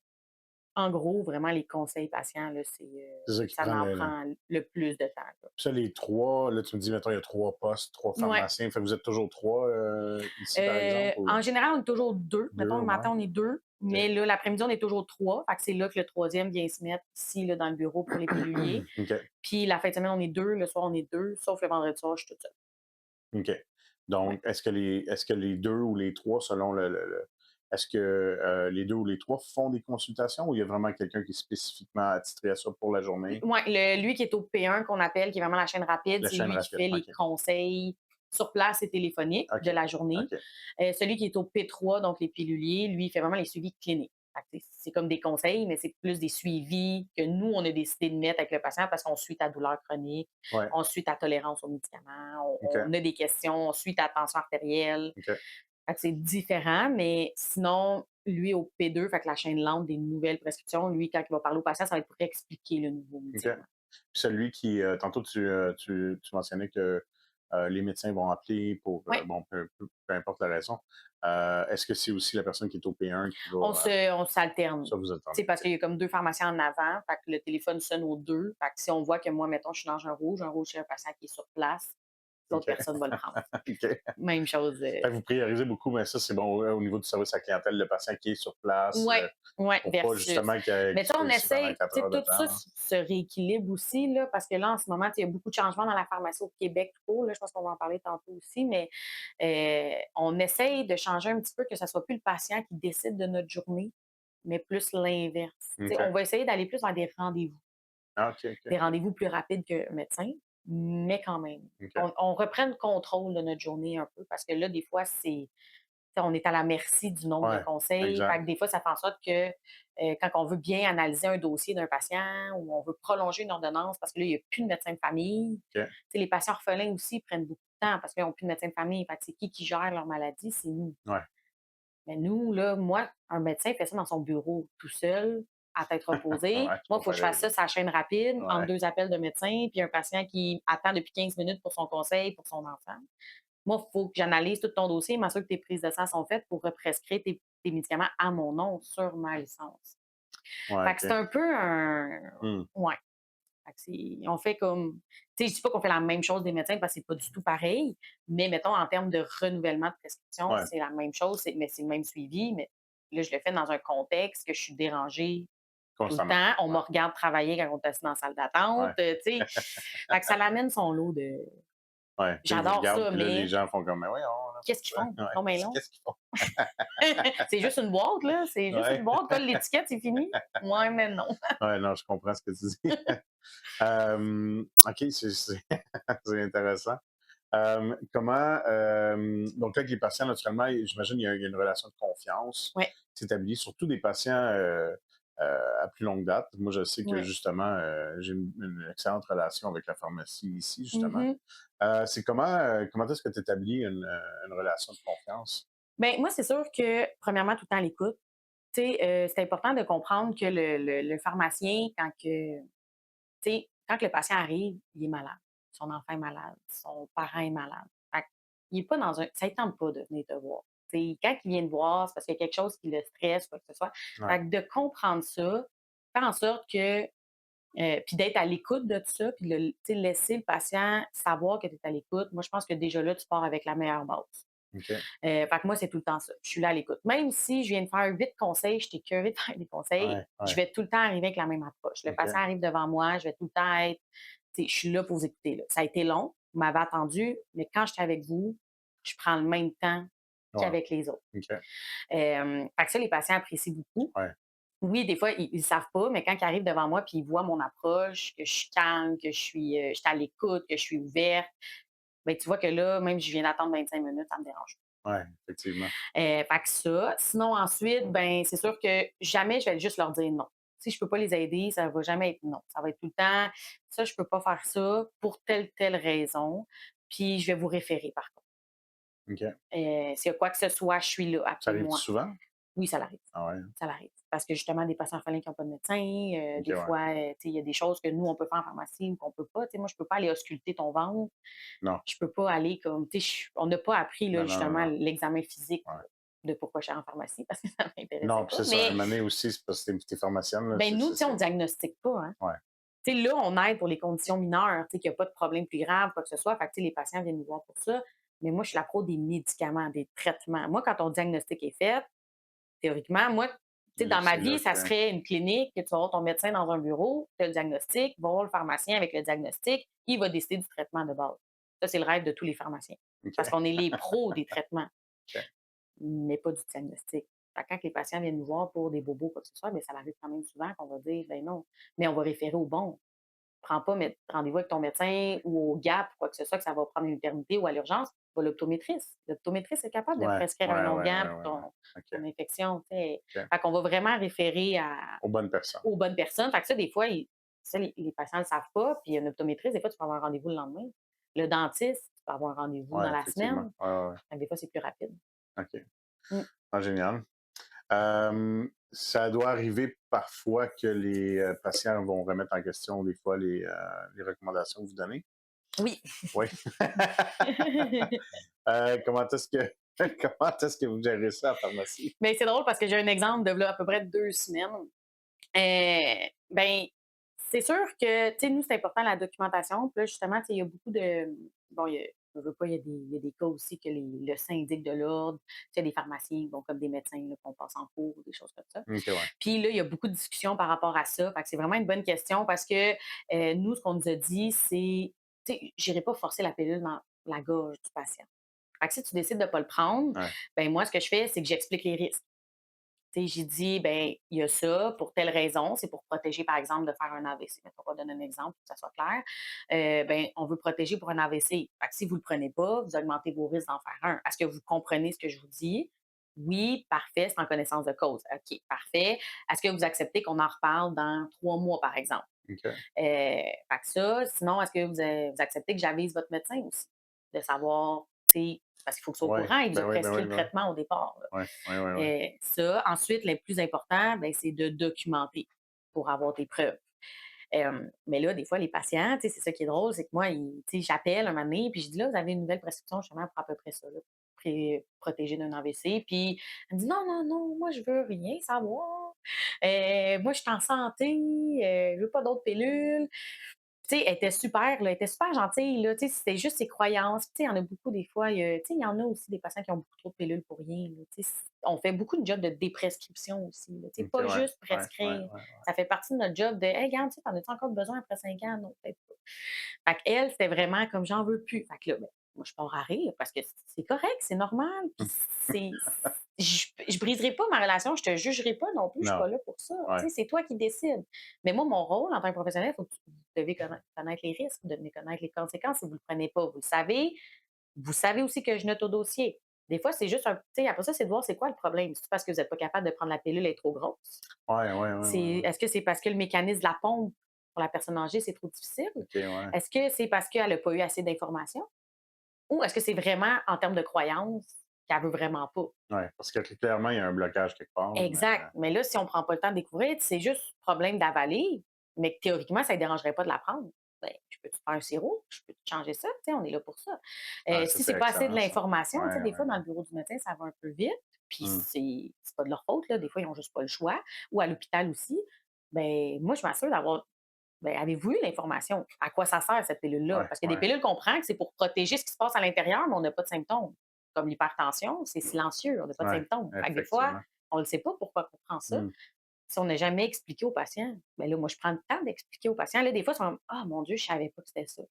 en gros, vraiment, les conseils patients, là, C'est ça qui ça prend en le prend le plus de temps, là. ça les 3 là, tu me dis, mettons, il y a 3 postes, 3 Ouais. pharmaciens, fait que vous êtes toujours 3 ici, par exemple, ou En général, on est toujours 2. 2 Mettons, le au moins? matin, on est 2, OK. mais là, l'après-midi, on est toujours 3. Fait que c'est là que le troisième vient se mettre ici, là, dans le bureau pour les piluliers. OK. Puis la fin de semaine, on est 2. Le soir, on est 2. Sauf le vendredi soir, je suis toute seule. OK. Ouais. Donc, est-ce que les 2 ou les 3 selon est-ce que, les 2 ou les 3 font des consultations ou il y a vraiment quelqu'un qui est spécifiquement attitré à ça pour la journée? Ouais, lui qui est au P1 qu'on appelle, qui est vraiment la chaîne rapide, La c'est chaîne lui qui rapide, fait les OK. conseils sur place et téléphoniques de OK. la journée. OK. Celui qui est au P3, donc les piluliers, lui, il fait vraiment les suivis cliniques. Fait que c'est comme des conseils, mais c'est plus des suivis que nous, on a décidé de mettre avec le patient parce qu'on suit ta douleur chronique, Ouais. on suit ta tolérance aux médicaments, OK. on a des questions, on suit ta tension artérielle. OK. Fait que c'est différent, mais sinon, lui au P2, fait que la chaîne lente des nouvelles prescriptions, lui, quand il va parler au patient, ça va être pour expliquer le nouveau OK. médicament. Puis celui qui, tantôt tu mentionnais que, les médecins vont appeler pour, Ouais. bon, peu importe la raison. Est-ce que c'est aussi la personne qui est au P1 qui va, On s'alterne. ça vous attendez? Tu sais, parce OK. qu'il y a comme 2 pharmaciens en avant, fait que le téléphone sonne aux 2. Fait que si on voit que moi, mettons, je suis dans un rouge, c'est un patient qui est sur place, l'autre OK. personne va le prendre. OK. Même chose, Fait que vous priorisez beaucoup, mais ça, c'est bon, ouais, au niveau du service à la clientèle, le patient qui est sur place, ouais, ouais, pour pas versus. justement qu'il Mais tu sais, soit on ici pendant essaye, 4 tu sais, heures de tout ça temps, là. se rééquilibre aussi, là, parce que là, en ce moment, tu sais, il y a beaucoup de changements dans la pharmacie au Québec tout court, là, je pense qu'on va en parler tantôt aussi, mais on essaye de changer un petit peu, que ça soit plus le patient qui décide de notre journée, mais plus l'inverse. Tu sais, OK. on va essayer d'aller plus vers des rendez-vous. Ah, OK, OK. Des rendez-vous plus rapides que médecin, mais quand même. OK. On reprend le contrôle de notre journée un peu parce que là, des fois, on est à la merci du nombre de Ouais, conseils. Fait exact. que des fois, ça fait en sorte que quand on veut bien analyser un dossier d'un patient ou on veut prolonger une ordonnance parce que là, il n'y a plus de médecin de famille. OK. Tu sais, les patients orphelins aussi prennent beaucoup de temps parce qu'ils n'ont plus de médecin de famille. Fait que c'est qui gère leur maladie? C'est nous. Ouais. Mais nous, là, moi, un médecin fait ça dans son bureau tout seul, à tête reposée. Ouais, c'est Moi, pas il faut que je fasse pareil. ça sur la chaîne rapide, entre Ouais. 2 appels de médecin, puis un patient qui attend depuis 15 minutes pour son conseil pour son enfant. Moi, il faut que j'analyse tout ton dossier, m'assure que tes prises de sang sont faites pour represcrire tes médicaments à mon nom sur ma licence. Ouais, Fait que c'est OK. un peu un Mmh. ouais. Fait que on fait comme tu sais, je dis pas qu'on fait la même chose des médecins parce que c'est pas du tout pareil, mais mettons en termes de renouvellement de prescription, Ouais, c'est la même chose, mais c'est le même suivi, mais là, je le fais dans un contexte que je suis dérangée tout le constamment. temps. On me Ouais, regarde travailler quand on est assis dans la salle d'attente, ouais, tu sais? Fait que ça l'amène son lot de ouais. Tu sais, ils vous j'adore regardent, ça, puis là, les mais gens font comme: «Mais voyons, là, qu'est-ce qu'ils font? ouais, Non, mais long. qu'est-ce qu'ils font?» C'est juste une boîte, là, c'est juste une Ouais. boîte, colle l'étiquette, c'est fini. Ouais, mais non. Ouais, non, je comprends ce que tu dis. OK, c'est c'est intéressant. Comment, donc avec les patients, naturellement, j'imagine il y a une relation de confiance Ouais, qui s'établit, surtout des patients à plus longue date. Moi, je sais que ouais. justement, j'ai une excellente relation avec la pharmacie ici, justement. Mmh. C'est comment est-ce que tu établis une relation de confiance? Ben, moi, c'est sûr que, premièrement, tout le temps à l'écoute. Tu sais, c'est important de comprendre que le pharmacien, tu sais, quand que le patient arrive, il est malade. Son enfant est malade, son parent est malade. Fait il est pas dans un ça ne tente pas de venir te voir. Tu sais, quand il vient te voir, c'est parce qu'il y a quelque chose qui le stresse ou quoi que ce soit. Ouais, Fait que de comprendre ça, faire en sorte que puis d'être à l'écoute de tout ça, puis de tu sais, laisser le patient savoir que tu es à l'écoute. Moi, je pense que déjà là, tu pars avec la meilleure base. OK. Fait que moi, c'est tout le temps ça. Je suis là à l'écoute. Même si je viens de faire 8 conseils, je t'ai curé de faire des conseils, Ouais, je ouais. vais tout le temps arriver avec la même approche. Le patient OK. arrive devant moi, je vais tout le temps être, tu sais, je suis là pour vous écouter. Là. Ça a été long, vous m'avez attendu, mais quand je suis avec vous, je prends le même temps Ouais. qu'avec les autres. OK. Fait que ça, les patients apprécient beaucoup. Ouais. Oui, des fois, ils savent pas, mais quand ils arrivent devant moi puis ils voient mon approche, que je suis calme, que je suis à l'écoute, que je suis ouverte, ben tu vois que là, même si je viens d'attendre 25 minutes, ça me dérange Ouais, effectivement. fait que ça. Sinon, ensuite, ben, c'est sûr que jamais je vais juste leur dire non. Si je peux pas les aider, ça va jamais être non. Ça va être tout le temps, ça, je peux pas faire ça pour telle raison. Puis je vais vous référer par contre. OK. S'il y a quoi que ce soit, je suis là, Ça arrive appelez-moi. souvent? Oui, ça l'arrive. Ah ouais? Ça l'arrive. Parce que justement, des patients orphelins qui n'ont pas de médecin, OK, des ouais. fois, tu sais, il y a des choses que nous, on peut faire en pharmacie ou qu'on peut pas. Tu sais, moi, je peux pas aller ausculter ton ventre. Non. Je peux pas aller comme, tu sais, on n'a pas appris, là, Non, non, non, justement, non. l'examen physique Ouais. de pourquoi je suis en pharmacie parce que ça m'intéressait Non, puis pas. c'est ça, à un Mais moment donné aussi, c'est parce que tu es pharmacienne, là, ben, nous, tu sais, on c'est diagnostique pas, hein. ouais, Tu sais, là, on aide pour les conditions mineures, tu sais, qu'il y a pas de problème plus grave, quoi que ce soit. Fait que, tu sais, les patients viennent nous voir pour ça. Mais moi, je suis la pro des médicaments, des traitements. Moi, quand ton diagnostic est fait, théoriquement, moi, tu sais, là, dans ma c'est vie, là ça que serait une clinique, que tu vas voir ton médecin dans un bureau, tu as le diagnostic, va voir le pharmacien avec le diagnostic, il va décider du traitement de base. Ça, c'est le rêve de tous les pharmaciens. Parce OK, qu'on est les pros des traitements, OK. mais pas du diagnostic. Fait que quand les patients viennent nous voir pour des bobos, quoi que ce soit, bien, ça arrive quand même souvent qu'on va dire, ben non, mais on va référer au bon. Prends pas rendez-vous avec ton médecin ou au GAP, quoi que ce soit, que ça va prendre une éternité ou à l'urgence, va l'optométriste. L'optométriste est capable de Ouais, prescrire un ouais, ouais, onguent ouais, pour ouais, ouais. OK, ton infection. Tu sais. OK. Fait qu'on va vraiment référer Aux bonnes personnes. aux bonnes personnes. Fait que ça, des fois, ça, les patients ne le savent pas. Puis un optométriste, des fois, tu peux avoir un rendez-vous le lendemain. Le dentiste, tu peux avoir un rendez-vous Ouais, dans la effectivement. semaine. Ouais, ouais, ouais. Fait que des fois, c'est plus rapide. OK. Mm. Ah, génial. Ça doit arriver parfois que les patients vont remettre en question des fois les recommandations que vous donnez. Oui. Oui. Comment est-ce que comment est-ce que vous gérez ça en pharmacie? Mais c'est drôle parce que j'ai un exemple de là, à peu près 2 semaines. Ben, c'est sûr que, tu sais, nous, c'est important la documentation. Puis là, justement, tu sais, il y a beaucoup de bon, je veux pas, il y a des cas aussi que le syndic de l'ordre, tu sais, des pharmaciens, bon, comme des médecins là, qu'on passe en cours, des choses comme ça. OK, ouais. Puis là, il y a beaucoup de discussions par rapport à ça. Fait que c'est vraiment une bonne question parce que, nous, ce qu'on nous a dit, c'est, tu sais, j'irai pas forcer la pilule dans la gorge du patient. Fait que si tu décides de pas le prendre, Ouais. ben moi, ce que je fais, c'est que j'explique les risques. Tu sais, j'ai dit: «Ben, il y a ça pour telle raison, c'est pour protéger, par exemple, de faire un AVC». Mettons, on va donner un exemple pour que ça soit clair. Ben, on veut protéger pour un AVC. Fait que si vous ne le prenez pas, vous augmentez vos risques d'en faire un. Est-ce que vous comprenez ce que je vous dis? Oui, parfait, c'est en connaissance de cause. OK, parfait. Est-ce que vous acceptez qu'on en reparle dans 3 mois, par exemple? OK. Fait que ça, sinon, est-ce que vous acceptez que j'avise votre médecin aussi? De savoir, tu sais, parce qu'il faut qu'il soit au Ouais. courant, il vous Ben a oui, ben prescrit oui, le ben oui. traitement au départ, là. Ouais, ouais, ouais, ouais. Ça. Ensuite, le plus important, ben, c'est de documenter pour avoir des preuves. Mais là, des fois, les patients, tu sais, c'est ça qui est drôle, c'est que moi, tu sais, j'appelle un moment donné, puis je dis: «Là, vous avez une nouvelle prescription justement pour à peu près ça, là, protéger d'un AVC». Puis elle me dit: «Non, non, non, moi, je veux rien savoir. Moi, je suis en santé, je veux pas d'autres pilules». Tu sais, elle était super, là, elle était super gentille, là, tu sais, c'était juste ses croyances. Tu sais, il y en a beaucoup des fois, tu sais, il y en a aussi des patients qui ont beaucoup trop de pilules pour rien, là, tu sais. On fait beaucoup de job de déprescription aussi, là, tu sais, OK, pas ouais. juste Ouais, ouais, prescrire. ouais. Ça fait partie de notre job de: «Hey, regarde, tu sais, t'en as-tu encore besoin après 5 ans?» «Non, peut-être pas». Fait qu'elle, c'était vraiment comme: «J'en veux plus». Fait que là, ben, moi, je pars à rire parce que c'est correct, c'est normal, puis c'est je briserai pas ma relation, je te jugerai pas non plus, je suis Non. pas là pour ça. Tu Ouais. sais, c'est toi qui décides. Mais moi, mon rôle en tant que professionnel, il faut que vous devez connaître les risques, vous devez connaître les conséquences si vous ne le prenez pas. Vous le savez. Vous savez aussi que je note au dossier. Des fois, c'est juste un. Tu sais, après ça, c'est de voir c'est quoi le problème. C'est parce que vous n'êtes pas capable de prendre la pilule, elle est trop grosse. Ouais, ouais, ouais, ouais, ouais. Est-ce que c'est parce que le mécanisme de la pompe pour la personne âgée, c'est trop difficile? OK, ouais. Est-ce que c'est parce qu'elle n'a pas eu assez d'informations? Ou est-ce que c'est vraiment en termes de croyance qu'elle veut vraiment pas? Ouais, parce que clairement, il y a un blocage quelque part, là, mais Exact. Mais là, si on prend pas le temps de découvrir, c'est juste problème d'avaler, mais que théoriquement, ça ne dérangerait pas de la prendre. Ben, je peux te faire un sirop, je peux te changer ça, tu sais, on est là pour ça. ça, Si c'est c'est pas assez de excellent ça. l'information, tu sais, Ouais, des ouais, fois, dans ouais. le bureau du médecin, ça va un peu vite, puis Mmh. c'est pas de leur faute, là. Des fois, ils ont juste pas le choix. Ou à l'hôpital aussi. Ben, moi, je m'assure d'avoir. Ben, avez-vous eu l'information? À quoi ça sert, cette pilule-là? Ouais, Parce que des ouais. pilules qu'on prend, que c'est pour protéger ce qui se passe à l'intérieur, mais on n'a pas de symptômes. Comme l'hypertension, c'est silencieux, on n'a pas de Ouais, symptômes. Fait que des fois, effectivement. on ne sait pas pourquoi on prend ça. Mmh. Si on n'a jamais expliqué au patient, ben là, moi, je prends le temps d'expliquer au patient. Là, des fois, ils sont «Ah mon Dieu, je savais pas que c'était ça.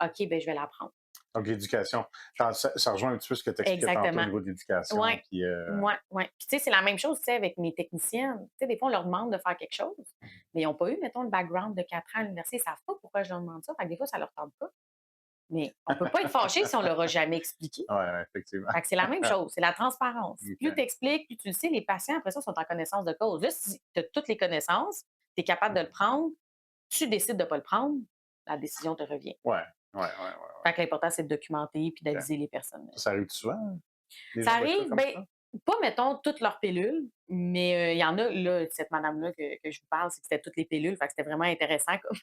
OK, ben je vais l'apprendre». Donc l'éducation. Ça rejoint un petit peu ce que tu expliquais tantôt au Exactement. niveau de l'éducation, Ouais. puis Ouais, ouais. Puis tu sais, c'est la même chose, tu sais, avec mes techniciennes. Tu sais, des fois, on leur demande de faire quelque chose, mais ils n'ont pas eu, mettons, le background de 4 ans à l'université. Ils ne savent pas pourquoi je leur demande ça. Fait que des fois, ça leur tente pas. Mais on peut pas être fâché si on leur a jamais expliqué. ouais, ouais, effectivement. Fait que c'est la même chose, c'est la transparence. Plus tu OK. expliques, plus tu le sais, les patients, après ça, sont en connaissance de cause. Là, si tu as toutes les connaissances, tu es capable de le prendre, tu décides de pas le prendre, la décision te revient. Ouais, ouais, ouais, ouais, ouais. Fait que l'important, c'est de documenter puis OK. d'aviser les personnes. Ça arrive souvent, des Ça genres de cas arrive, comme ben, ça? pas, mettons, toutes leurs pilules, mais il y en a, là, cette madame-là que je vous parle, c'est que c'était toutes les pilules, fait que c'était vraiment intéressant comme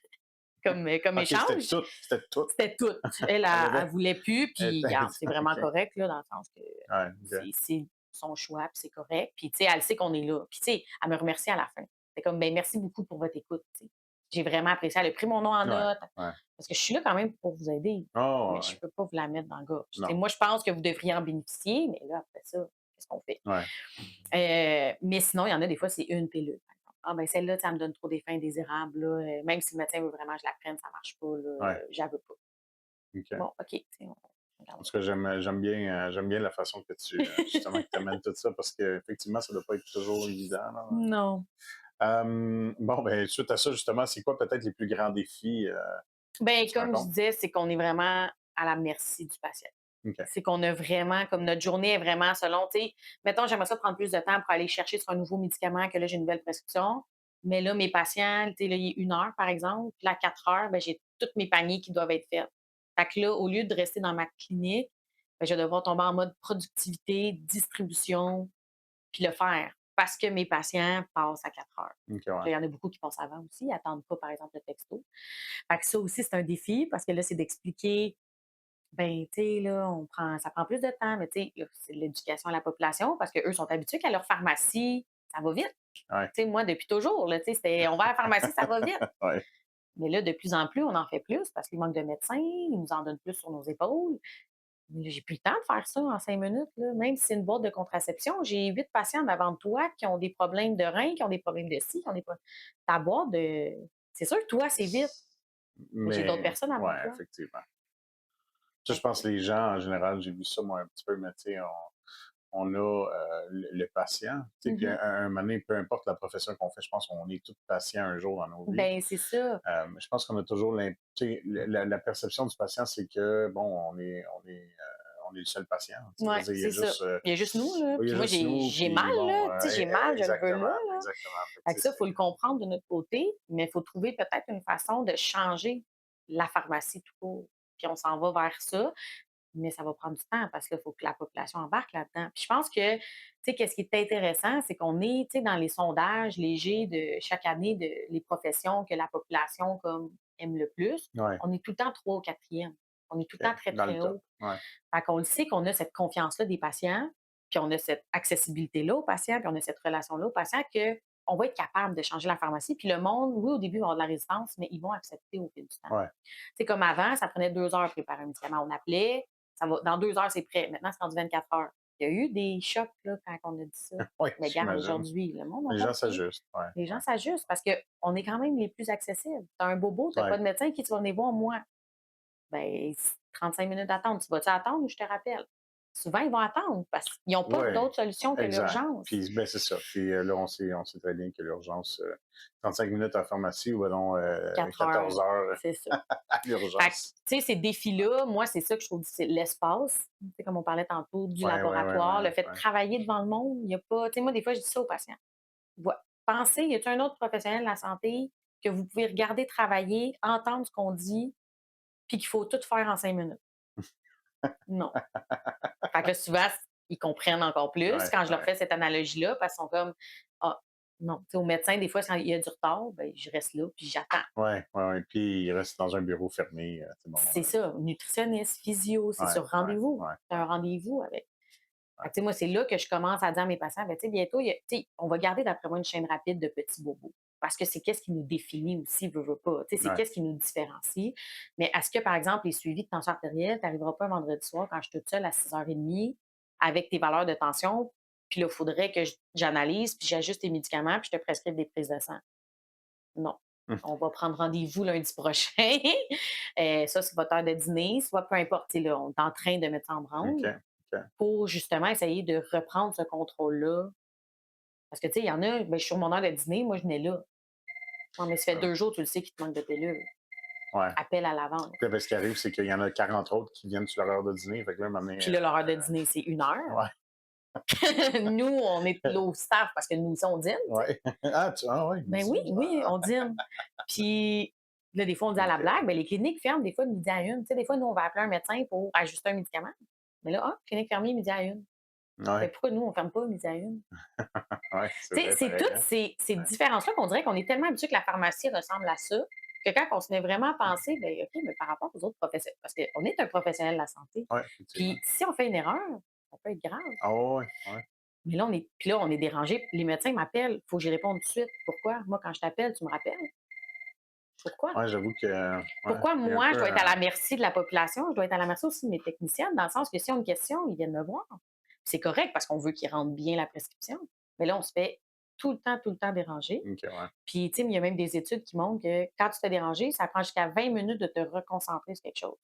OK, c'était échange. tout, c'était tout. C'était tout. Elle, Elle elle avait voulait plus, elle puis était regarde, c'est vraiment OK. correct, là, dans le sens que Ouais, OK. c'est son choix, puis c'est correct. Puis, tu sais, elle sait qu'on est là. Puis, tu sais, elle me remercie à la fin. C'est comme, ben merci beaucoup pour votre écoute, tu sais. J'ai vraiment apprécié. Elle a pris mon nom en Ouais, note, ouais. parce que je suis là quand même pour vous aider, Oh, mais ouais, je ouais. peux pas vous la mettre dans la gorge. Tu sais, Non. moi, je pense que vous devriez en bénéficier, mais là, après ça, qu'est-ce qu'on fait? Ouais. Mais sinon, il y en a des fois, c'est une pilule, par exemple. «Ah ben celle-là, tu sais, elle me donne trop d'effets indésirables, là, même si le médecin veut vraiment que je la prenne, ça marche pas, là, Ouais. je la veux pas». OK. Bon, OK, tu sais, on En regarde. tout cas, j'aime bien la façon que tu, justement, que tu amènes tout ça parce qu'effectivement, ça doit pas être toujours évident, là. Non. Bon, ben, suite à ça, justement, c'est quoi peut-être les plus grands défis, Ben, que tu comme je rencontres? disais, c'est qu'on est vraiment à la merci du patient. OK. C'est qu'on a vraiment comme notre journée est vraiment selon, tu sais, mettons, j'aimerais ça prendre plus de temps pour aller chercher sur un nouveau médicament que là, j'ai une nouvelle prescription. Mais là, mes patients, tu sais, là, il est 1 heure, par exemple, puis là, à 4 heures, ben, j'ai tous mes paniers qui doivent être faits. Fait que là, au lieu de rester dans ma clinique, ben, je vais devoir tomber en mode productivité, distribution, puis le faire. parce que mes patients passent à 4 heures. OK, Puis ouais. là, il y en a beaucoup qui passent avant aussi, ils n'attendent pas, par exemple, le texto. Fait que ça aussi, c'est un défi parce que là, c'est d'expliquer, ben, tu sais, là, ça prend plus de temps, mais tu sais, c'est de l'éducation à la population parce qu'eux sont habitués qu'à leur pharmacie, ça va vite. Ouais. Tu sais, moi, depuis toujours, là, tu sais, on va à la pharmacie, ça va vite. Ouais. Mais là, de plus en plus, on en fait plus parce qu'il manque de médecins, ils nous en donnent plus sur nos épaules. Mais là, j'ai plus le temps de faire ça en 5 minutes, là. Même si c'est une boîte de contraception, j'ai 8 patients devant toi qui ont des problèmes de reins, qui ont des problèmes de ci, qui ont des pro ta boîte de c'est sûr que toi, c'est vite, mais j'ai d'autres Mais personnes avant ouais, toi. effectivement. Ça, je Fait pense que que les gens, en général, j'ai vu ça moi un petit peu, mais tu sais, on a le patient, tu sais, puis mmh un moment donné, peu importe la profession qu'on fait, je pense qu'on est tous patients un jour dans nos vies. Ben, c'est ça. Je pense qu'on a toujours tu sais, la perception du patient, c'est que, bon, on est le seul patient. Tu sais, je veux Ouais, dire, il y a c'est ça. juste, Il y a juste nous, là, il y a puis moi, juste nous, j'ai mal, puis bon, là, tu sais, j'ai mal, je le veux exactement, là, là. exactement. Fait que, Fait tu que sais, ça, il faut le comprendre de notre côté, mais il faut trouver peut-être une façon de changer la pharmacie tout court. Puis on s'en va vers ça. Mais ça va prendre du temps parce qu'il faut que la population embarque là-dedans. Puis je pense que, tu sais, qu'est-ce qui est intéressant, c'est qu'on est, tu sais, dans les sondages légers de chaque année de les professions que la population comme aime le plus, ouais, on est tout le temps 3 ou 4e. On est tout le OK, temps très, dans le très top. haut. Ouais, Fait qu'on le sait qu'on a cette confiance-là des patients, puis on a cette accessibilité-là aux patients, puis on a cette relation-là aux patients que on va être capable de changer la pharmacie. Puis le monde, oui, au début, ils vont avoir de la résistance, mais ils vont accepter au fil du temps. ouais. C'est comme avant, ça prenait 2 heures préparer un médicament. On appelait, ça va, dans 2 heures, c'est prêt. Maintenant, c'est rendu 24 heures. Il y a eu des chocs là, quand on a dit ça. Oui, Mais regarde, j'imagine. aujourd'hui, le monde a Les gens compris. s'ajustent. Ouais, Les ouais, gens s'ajustent parce qu'on est quand même les plus accessibles. Tu as un bobo, tu n'as pas ouais. de médecin qui tu vas venir voir moi. Ben, 35 minutes d'attente. Tu vas-tu attendre ou je te rappelle? Souvent, ils vont attendre parce qu'ils n'ont pas Ouais, d'autre solution que exact. l'urgence. Puis, ben, c'est ça. Puis là, on sait très bien que l'urgence, 35 minutes à la pharmacie ou non 4 heures, 14 heures c'est ça. à Fait que, l'urgence. tu sais, ces défis-là, moi, c'est ça que je trouve, c'est l'espace, tu sais, comme on parlait tantôt, du Ouais, ouais, ouais, laboratoire, ouais, le fait de ouais. travailler devant le monde, il y a pas tu sais, moi, des fois, je dis ça aux patients. Pensez, y a-t-il un autre professionnel de la santé que vous pouvez regarder travailler, entendre ce qu'on dit, puis qu'il faut tout faire en 5 minutes? Non. Fait que là, souvent, ils comprennent encore plus Ouais, quand je leur ouais. fais cette analogie-là, parce qu'ils sont comme: «Ah, non». Tu sais, au médecin, des fois, quand il y a du retard, ben, je reste là, puis j'attends. Ouais, ouais, ouais. Puis il reste dans un bureau fermé à ce C'est moment-là. ça, nutritionniste, physio, c'est Ouais, sur ouais, rendez-vous. ouais, Tu as ouais, un rendez-vous avec. Fait ouais. que, tu sais, moi, c'est là que je commence à dire à mes patients: «Ben, tu sais, bientôt, tu sais, on va garder d'après moi une chaîne rapide de petits bobos». Parce que c'est qu'est-ce qui nous définit aussi, veut pas. Tu sais, c'est Ouais, qu'est-ce qui nous différencie. Mais est-ce que, par exemple, les suivis de tension artérielle, tu n'arriveras pas un vendredi soir quand je suis toute seule à 6h30 avec tes valeurs de tension, puis là, il faudrait que j'analyse, puis j'ajuste tes médicaments, puis je te prescrive des prises de sang. Non. hum, On va prendre rendez-vous lundi prochain. Ça, c'est votre heure de dîner, soit peu importe, tu sais, là, on est en train de mettre ça en OK, branle OK. pour justement essayer de reprendre ce contrôle-là. Parce que, tu sais, il y en a, ben, je suis sur mon heure de dîner, moi, je venais là. «Ouais, mais ça fait Euh, 2 jours, tu le sais qu'il te manque de pilules. ouais. Appelle à l'avance». Puis là, ben, ce qui arrive, c'est qu'il y en a 40 autres qui viennent sur leur heure de dîner. Fait que là, à un moment donné, Puis là, leur heure de dîner, c'est 1 heure. ouais, Nous, on est là au staff parce que nous aussi, on dîne, tu sais. ouais. Ah, ouais, Ben ça. oui, oui, Ah, on dîne. Puis là, des fois, on dit à la OK. blague, ben les cliniques ferment des fois de midi à une. Tu sais, des fois, nous, on va appeler un médecin pour ajuster un médicament. Mais là, ah, clinique fermée midi à une. Ben Ouais, pourquoi nous, on ne ferme pas midi à une? ouais, c'est Tu sais, vrai, c'est pareil, toutes hein? ces Ouais, différences-là qu'on dirait qu'on est tellement habitué que la pharmacie ressemble à ça, que quand on se met vraiment à penser, ben OK, mais par rapport aux autres professionnels, parce qu'on est un professionnel de la santé. ouais, effectivement. Puis si on fait une erreur, ça peut être grave. Ah ouais, ouais. Mais là, on est dérangé. Les médecins m'appellent, il faut que j'y réponde tout de suite. Pourquoi? Moi, quand je t'appelle, tu me rappelles? Pourquoi? Ouais, j'avoue que, ouais, Pourquoi il y a un moi, je peu dois être à la merci de la population? Je dois être à la merci aussi de mes techniciens, dans le sens que si on a une question, ils viennent me voir. C'est correct parce qu'on veut qu'ils rendent bien la prescription. Mais là, on se fait tout le temps déranger. OK, ouais. Puis, tu sais, il y a même des études qui montrent que quand tu te fais déranger, ça prend jusqu'à 20 minutes de te reconcentrer sur quelque chose.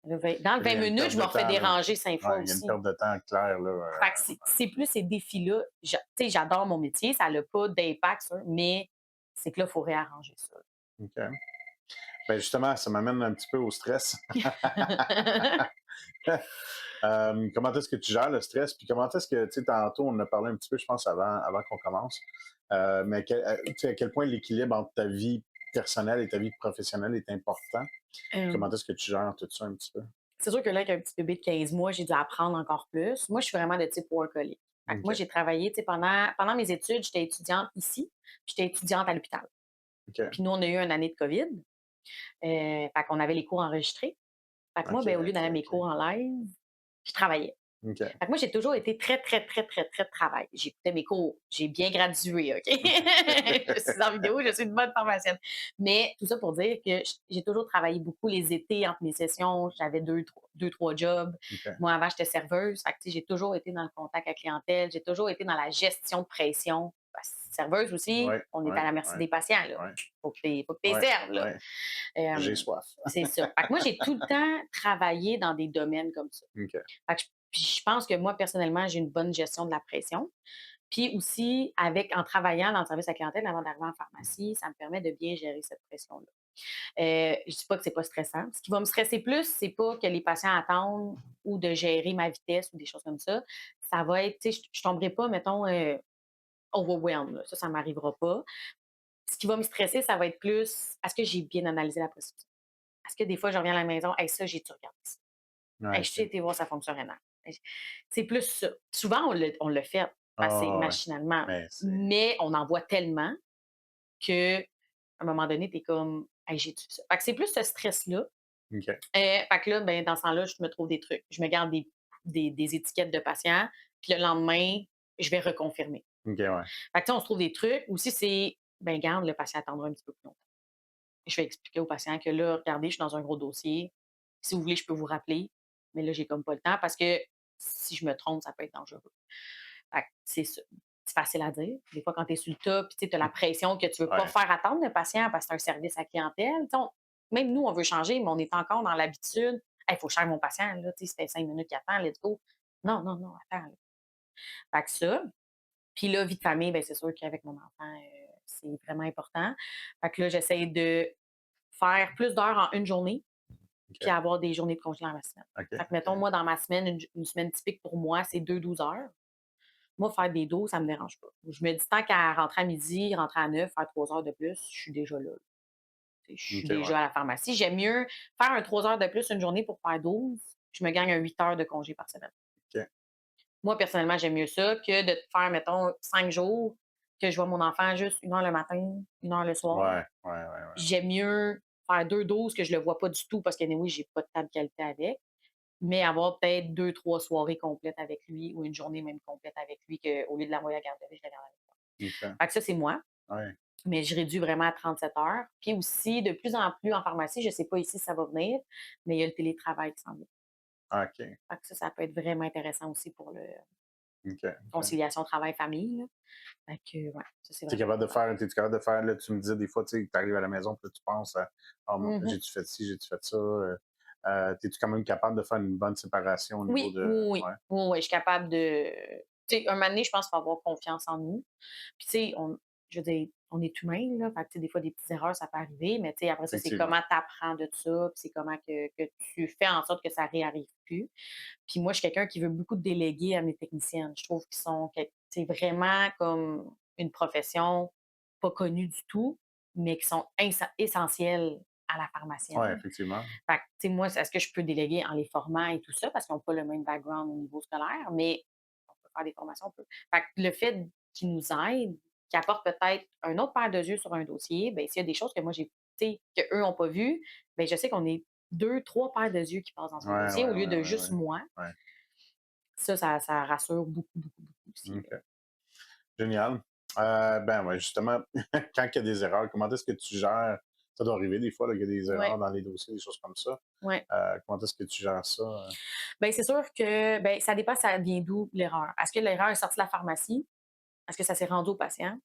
Dans le Là, il 20 y a une minutes, perte je me de refais temps, là. déranger 5 fois Ouais, il y a une aussi. perte de temps claire, là, Fait que c'est plus ces défis-là. Tu sais, j'adore mon métier, ça n'a pas d'impact sur, mais c'est que là, il faut réarranger ça. OK. Ben, justement, ça m'amène un petit peu au stress. Comment est-ce que tu gères le stress? Puis comment est-ce que, tu sais, tantôt, on en a parlé un petit peu, je pense, avant qu'on commence, mais tu sais, à quel point l'équilibre entre ta vie personnelle et ta vie professionnelle est important? Puis comment Hem, est-ce que tu gères tout ça un petit peu? c'est sûr que là, avec un petit bébé de 15 mois, j'ai dû apprendre encore plus. Moi, je suis vraiment de type workaholic. Fait que moi, OK. j'ai travaillé, tu sais, pendant mes études, j'étais étudiante ici, puis j'étais étudiante à l'hôpital. OK. Puis nous, on a eu une année de COVID, fait qu'on avait les cours enregistrés. Fait que moi, OK, ben, au lieu OK, d'aller à mes OK. cours en live, je travaillais. OK. Fait que moi, j'ai toujours été très, très, très, très, très de travail. J'écoutais mes cours, j'ai bien gradué, OK? Je suis en vidéo, je suis une bonne pharmacienne. Mais tout ça pour dire que j'ai toujours travaillé beaucoup les étés entre mes sessions. J'avais deux, trois jobs. OK. Moi, avant, j'étais serveuse. Fait que, tu sais, j'ai toujours été dans le contact avec la clientèle. J'ai toujours été dans la gestion de pression. Parce que serveuse aussi, Ouais, on est à ouais, la merci ouais, des patients, là. ouais, Faut que tu ouais, serves, là. ouais. J'ai Euh, soif. c'est ça. Fait que moi, j'ai tout le temps travaillé dans des domaines comme ça. OK. Fait que je pense que moi, personnellement, j'ai une bonne gestion de la pression. Puis aussi, en travaillant dans le service à la clientèle avant d'arriver en pharmacie, ça me permet de bien gérer cette pression-là. Je dis pas que c'est pas stressant. Ce qui va me stresser plus, c'est pas que les patients attendent ou de gérer ma vitesse ou des choses comme ça. Ça va être, tu sais, je tomberai pas, mettons, overwhelmed, là. Ça m'arrivera pas. Ce qui va me stresser, ça va être plus, est-ce que j'ai bien analysé la prescription? Est-ce que des fois, je reviens à la maison, hey, ça, j'ai-tu regardé ça? Ouais, Hey, je suis OK. été voir sa fonction rénale. C'est plus ça. Souvent, on le fait assez Ah ouais. machinalement, Mais c'est mais on en voit tellement qu'à un moment donné, tu es comme: «Hey, j'ai-tu ça?» Fait que c'est plus ce stress-là. OK. Fait que là, ben, dans ce temps-là, je me trouve des trucs. Je me garde des étiquettes de patients, puis le lendemain, je vais reconfirmer. OK, ouais. Fait que, tu sais, on se trouve des trucs. Aussi, c'est: ben, garde, le patient attendra un petit peu plus longtemps. Je vais expliquer au patient que là, regardez, je suis dans un gros dossier. Si vous voulez, je peux vous rappeler, mais là, j'ai comme pas le temps parce que si je me trompe, ça peut être dangereux. Fait que c'est ça. C'est facile à dire. Des fois, quand tu es sur le top, tu as la pression que tu veux pas Ouais. faire attendre le patient parce que c'est un service à clientèle. Tu sais, même nous, on veut changer, mais on est encore dans l'habitude. Il faut que je change mon patient. Là, ça fait 5 minutes qu'il attend, let's go. Non, non, non, attends. Là. Fait que ça. Puis là, vie de famille, ben, c'est sûr qu'avec mon enfant, c'est vraiment important. Fait que là, j'essaie de faire plus d'heures en une journée, puis OK. avoir des journées de congé dans ma semaine. OK, Fait que, mettons, OK. moi, dans ma semaine, une semaine typique pour moi, c'est 2 12 heures. Moi, faire des 12, ça me dérange pas. Je me dis tant qu'à rentrer à midi, rentrer à 9, faire 3 heures de plus, je suis déjà là. Tu sais, je suis OK, ouais. déjà à la pharmacie. J'aime mieux faire un 3 heures de plus une journée pour faire 12. Je me gagne un 8 heures de congé par semaine. OK. Moi, personnellement, j'aime mieux ça que de te faire, mettons, 5 jours, que je vois mon enfant juste 1 heure le matin, 1 heure le soir. Ouais, ouais, ouais, ouais. J'aime mieux faire 2 12 que je le vois pas du tout parce que oui, j'ai pas de temps de qualité avec. Mais avoir peut-être 2 3 soirées complètes avec lui ou une journée même complète avec lui qu'au lieu de l'envoyer à la garderie, je la garde avec moi. OK. Fait que ça, c'est moi, Ouais. mais je réduis vraiment à 37 heures. Puis aussi, de plus en plus en pharmacie, je sais pas ici si ça va venir, mais il y a le télétravail qui s'en vient. OK. Fait que ça peut être vraiment intéressant aussi pour le OK, OK. conciliation travail-famille, là. Fait que ouais, ça, c'est Tu vraiment important. es capable de faire, là, tu me disais des fois, tu arrives à la maison, puis là, tu penses à Mmh. j'ai-tu fait ci, j'ai-tu fait ça? Es-tu quand même capable de faire une bonne séparation au niveau Oui, de. oui, oui. Ouais. Oui, oui, je suis capable de tu sais, un moment donné, je pense qu'il faut avoir confiance en nous. Puis tu sais, je veux dire, on est humain, là, fait que tu sais, des fois, des petites erreurs, ça peut arriver, mais tu sais, après ça, c'est Effectivement. comment tu apprends de ça, puis c'est comment que tu fais en sorte que ça réarrive plus. Puis moi, je suis quelqu'un qui veut beaucoup déléguer à mes techniciennes. Je trouve qu'ils sont c'est vraiment comme une profession pas connue du tout, mais qui sont essentielles à la Ouais, pharmacienne. effectivement. Fait que, tu sais, moi, est-ce que je peux déléguer en les formant et tout ça, parce qu'ils n'ont pas le même background au niveau scolaire, mais on peut faire des formations, on peut. Fait que le fait qu'ils nous aident, qu'ils apportent peut-être un autre paire de yeux sur un dossier, ben s'il y a des choses que moi j'ai, tu sais, qu'eux n'ont pas vues, ben je sais qu'on est 2 3 paires de yeux qui passent dans un Ouais, dossier ouais, au lieu ouais, de ouais, juste ouais. moi. Ouais. Ça rassure beaucoup, beaucoup, beaucoup aussi, là. OK. Génial. Ben, ouais, justement, quand il y a des erreurs, comment est-ce que tu gères? Ça doit arriver des fois, là, qu'il y a des erreurs Ouais, dans les dossiers, des choses comme ça. ouais. Comment est-ce que tu gères ça? Ben c'est sûr que, ben ça dépend ça vient d'où l'erreur. Est-ce que l'erreur est sortie de la pharmacie? Est-ce que ça s'est rendu au patient?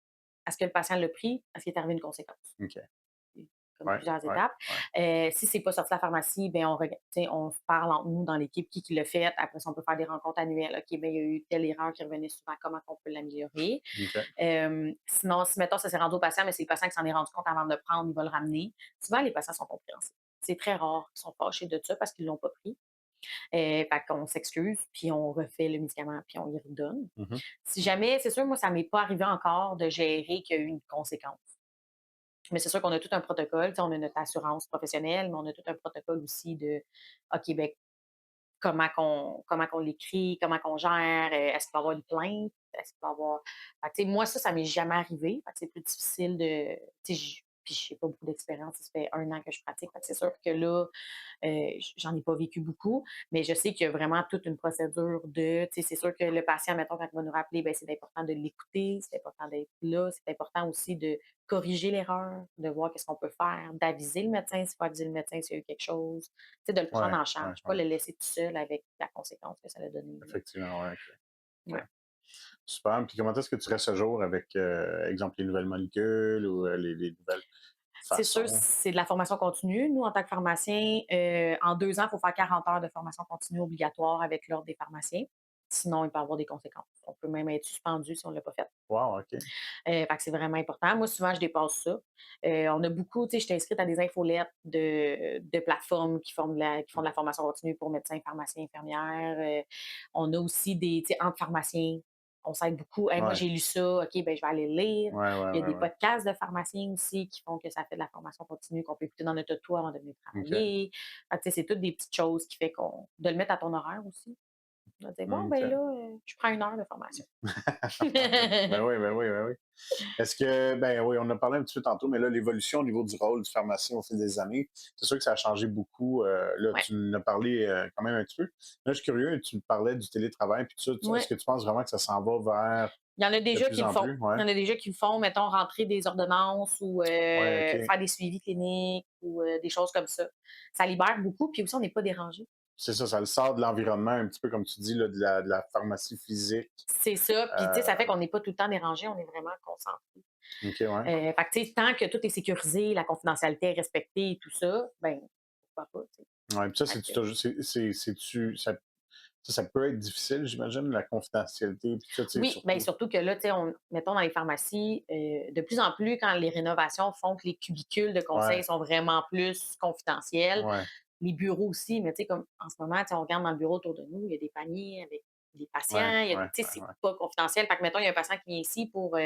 Est-ce que le patient l'a pris? Est-ce qu'il est arrivé une conséquence? OK. C'est comme Ouais, plusieurs ouais, étapes. ouais. Si c'est pas sorti de la pharmacie, ben on regarde, tu sais, on parle entre nous dans l'équipe qui l'a fait. Après ça, on peut faire des rencontres annuelles. OK, ben il y a eu telle erreur qui revenait souvent, comment on peut l'améliorer? OK. Sinon, si mettons ça s'est rendu au patient, mais c'est le patient qui s'en est rendu compte avant de le prendre, il va le ramener. Souvent, les patients sont compréhensifs. C'est très rare qu'ils sont fâchés de ça parce qu'ils l'ont pas pris. Fait qu'on s'excuse, puis on refait le médicament, puis on y redonne. Mhm. Si jamais, c'est sûr, moi, ça m'est pas arrivé encore de gérer qu'il y a eu une conséquence. Mais c'est sûr qu'on a tout un protocole. Tu sais, on a notre assurance professionnelle, mais on a tout un protocole aussi de OK, ben comment qu'on l'écrit, comment qu'on gère, est-ce qu'il va y avoir une plainte? Est-ce qu'il va y avoir fait que, tu sais, moi, ça m'est jamais arrivé. Fait que c'est plus difficile de tu sais, puis j'ai pas beaucoup d'expérience. Ça fait 1 an que je pratique. Fait que c'est sûr que là, j'en ai pas vécu beaucoup, mais je sais qu'il y a vraiment toute une procédure de tu sais, c'est sûr que le patient, mettons, quand il va nous rappeler, ben c'est important de l'écouter, c'est important d'être là, c'est important aussi de corriger l'erreur, de voir qu'est-ce qu'on peut faire, d'aviser le médecin s'il faut aviser le médecin s'il y a eu quelque chose, tu sais, de le prendre Ouais, en ouais, charge, pas ouais. le laisser tout seul avec la conséquence que ça a donné, là. Effectivement, ouais, OK. OK. Ouais. Super. Puis comment est-ce que tu restes à jour avec, exemple, les nouvelles molécules ou les nouvelles C'est sûr, façons? c'est de la formation continue. Nous, en tant que pharmaciens, en 2 ans, il faut faire 40 heures de formation continue obligatoire avec l'Ordre des pharmaciens. Sinon, il peut y avoir des conséquences. On peut même être suspendu si on ne l'a pas fait. Wow, OK. Fait que c'est vraiment important. Moi, souvent, je dépasse ça. On a beaucoup, tu sais, j'étais inscrite à des infolettes de plateformes qui font de la formation continue pour médecins, pharmaciens, infirmières. On a aussi des, tu sais, entre pharmaciens. On s'aide beaucoup. Hey, moi, Ouais. j'ai lu ça, OK, ben, je vais aller le lire. Ouais, ouais, Il y a ouais, des ouais. podcasts de pharmaciens aussi qui font que ça fait de la formation continue qu'on peut écouter dans notre auto avant de venir OK. travailler. Fait que, tu sais, c'est toutes des petites choses qui fait qu'on de le mettre à ton horaire aussi. On va dire, bon, ben OK. là, je prends 1 heure de formation. Ben oui, ben oui, ben oui. Est-ce que, ben oui, on a parlé un petit peu tantôt, mais là, l'évolution au niveau du rôle du pharmacien au fil des années, c'est sûr que ça a changé beaucoup. Là, Ouais. tu en as parlé quand même un petit peu. Là, je suis curieux, tu me parlais du télétravail, puis tout ça. Est-ce Ouais. que tu penses vraiment que ça s'en va vers Il y en a de déjà plus qui le en font. plus? Ouais. Il y en a déjà qui le font, mettons, rentrer des ordonnances ou Ouais, OK. faire des suivis cliniques ou des choses comme ça. Ça libère beaucoup, puis aussi, on n'est pas dérangé. C'est ça, ça le sort de l'environnement un petit peu, comme tu dis, là, de la pharmacie physique. C'est ça, puis tu sais, Euh, ça fait qu'on n'est pas tout le temps dérangé, on est vraiment concentré. OK, ouais. Fait que tu sais, tant que tout est sécurisé, la confidentialité est respectée et tout ça, ben pourquoi pas, tu sais. Ouais, puis ça, Fait c'est-tu, que c'est-tu, ça peut être difficile, j'imagine, la confidentialité, puis ça, tu sais, oui, ben surtout. surtout que là, tu sais, mettons dans les pharmacies, de plus en plus, quand les rénovations font que les cubicules de conseil Ouais, sont vraiment plus confidentiels, ouais, les bureaux aussi, mais tu sais, comme en ce moment, tu sais, on regarde dans le bureau autour de nous, il y a des paniers avec des ouais, patients, il y a ouais, des tu sais, ouais, c'est ouais. pas confidentiel. Fait que mettons, il y a un patient qui vient ici pour,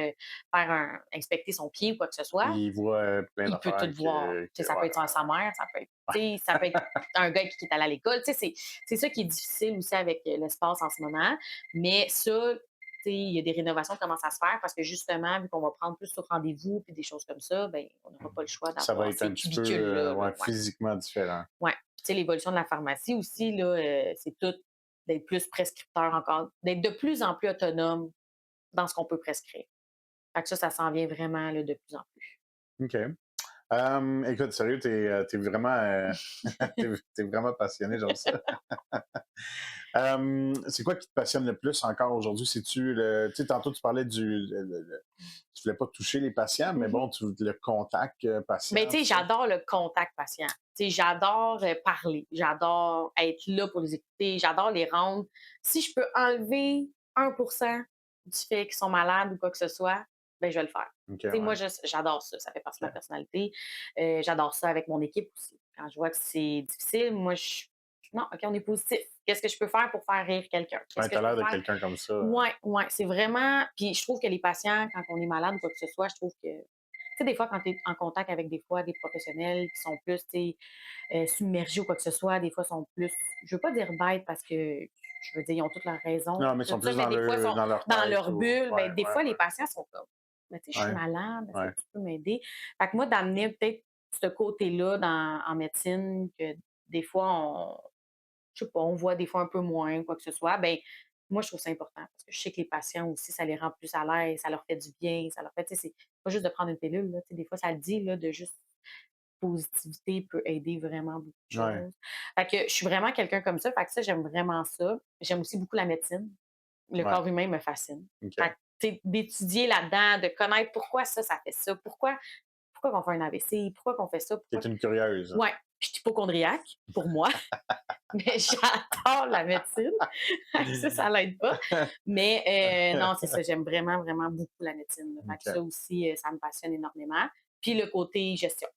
inspecter son pied ou quoi que ce soit, Il voit plein il peut tout d'affaires voir. Tu sais, ça peut ouais, être sa mère, ça peut être tu sais, ça peut être un gars qui est allé à l'école. Tu sais, c'est ça qui est difficile aussi avec, l'espace en ce moment. Mais ça, tu sais, il y a des rénovations qui commencent à se faire parce que justement, vu qu'on va prendre plus sur rendez-vous puis des choses comme ça, ben on n'aura pas le choix ça va d'avoir être ces un petit peu cubicules-là, là. ouais, Ouais. physiquement différent. Ouais. Tu sais, l'évolution de la pharmacie aussi, là, c'est tout d'être plus prescripteur encore, d'être de plus en plus autonome dans ce qu'on peut prescrire. Fait que ça s'en vient vraiment, là, de plus en plus. OK. Écoute, sérieux, tu vraiment, tu vraiment passionné, j'aime ça. C'est quoi qui te passionne le plus encore aujourd'hui? C'est-tu le tu sais, tantôt tu parlais du tu voulais pas toucher les patients, mais Mmh. bon, le contact, Ben, patient, tu tout sais, ça? j'adore le contact patient. Tu sais, j'adore, parler, j'adore être là pour les écouter, j'adore les rendre si je peux enlever 1% du fait qu'ils sont malades ou quoi que ce soit, ben, je vais le faire. OK, Tu sais, moi, ouais. j'adore ça, ça fait partie de ma OK. personnalité. J'adore ça avec mon équipe aussi. Quand je vois que c'est difficile, moi, non, OK, on est positif. Qu'est-ce que je peux faire pour faire rire quelqu'un? Qu'est-ce Ouais, que tu je peux l'air de faire quelqu'un comme ça, ouais, ouais, c'est vraiment puis je trouve que les patients, quand on est malade ou quoi que ce soit, je trouve que tu sais, des fois, quand tu es en contact avec des fois des professionnels qui sont plus, tu sais, submergés ou quoi que ce soit, des fois, sont plus je veux pas dire bêtes parce que, je veux dire, ils ont toute leur raison, non, mais ils tout sont ça, plus mais des fois, ils sont dans leur dans tête leur ou bulle. ouais, Ben, des ouais, fois, les patients sont comme: «Mais tu sais, je suis ouais, malade, est-ce que ouais, tu peux m'aider?» Fait que moi, d'amener peut-être ce côté-là en médecine que des fois, je sais pas, on voit des fois un peu moins, quoi que ce soit, ben moi, je trouve ça important parce que je sais que les patients aussi, ça les rend plus à l'aise, ça leur fait du bien, ça leur fait, tu sais, c'est pas juste de prendre une pilule, là, tu sais, des fois, ça le dit, là, de juste positivité peut aider vraiment beaucoup de ouais, choses. Fait que je suis vraiment quelqu'un comme ça, fait que ça, j'aime vraiment ça. J'aime aussi beaucoup la médecine. Le ouais, corps humain me fascine. Fait OK. que, tu sais, d'étudier là-dedans, de connaître pourquoi ça fait ça, pourquoi qu'on fait un AVC, pourquoi qu'on fait ça, Tu pourquoi une curieuse. ouais, je suis hypocondriaque, pour moi. Mais j'adore la médecine. Ça l'aide pas. Mais non, c'est ça, j'aime vraiment, vraiment beaucoup la médecine, là. Fait que OK. ça aussi, ça me passionne énormément. Puis le côté gestion.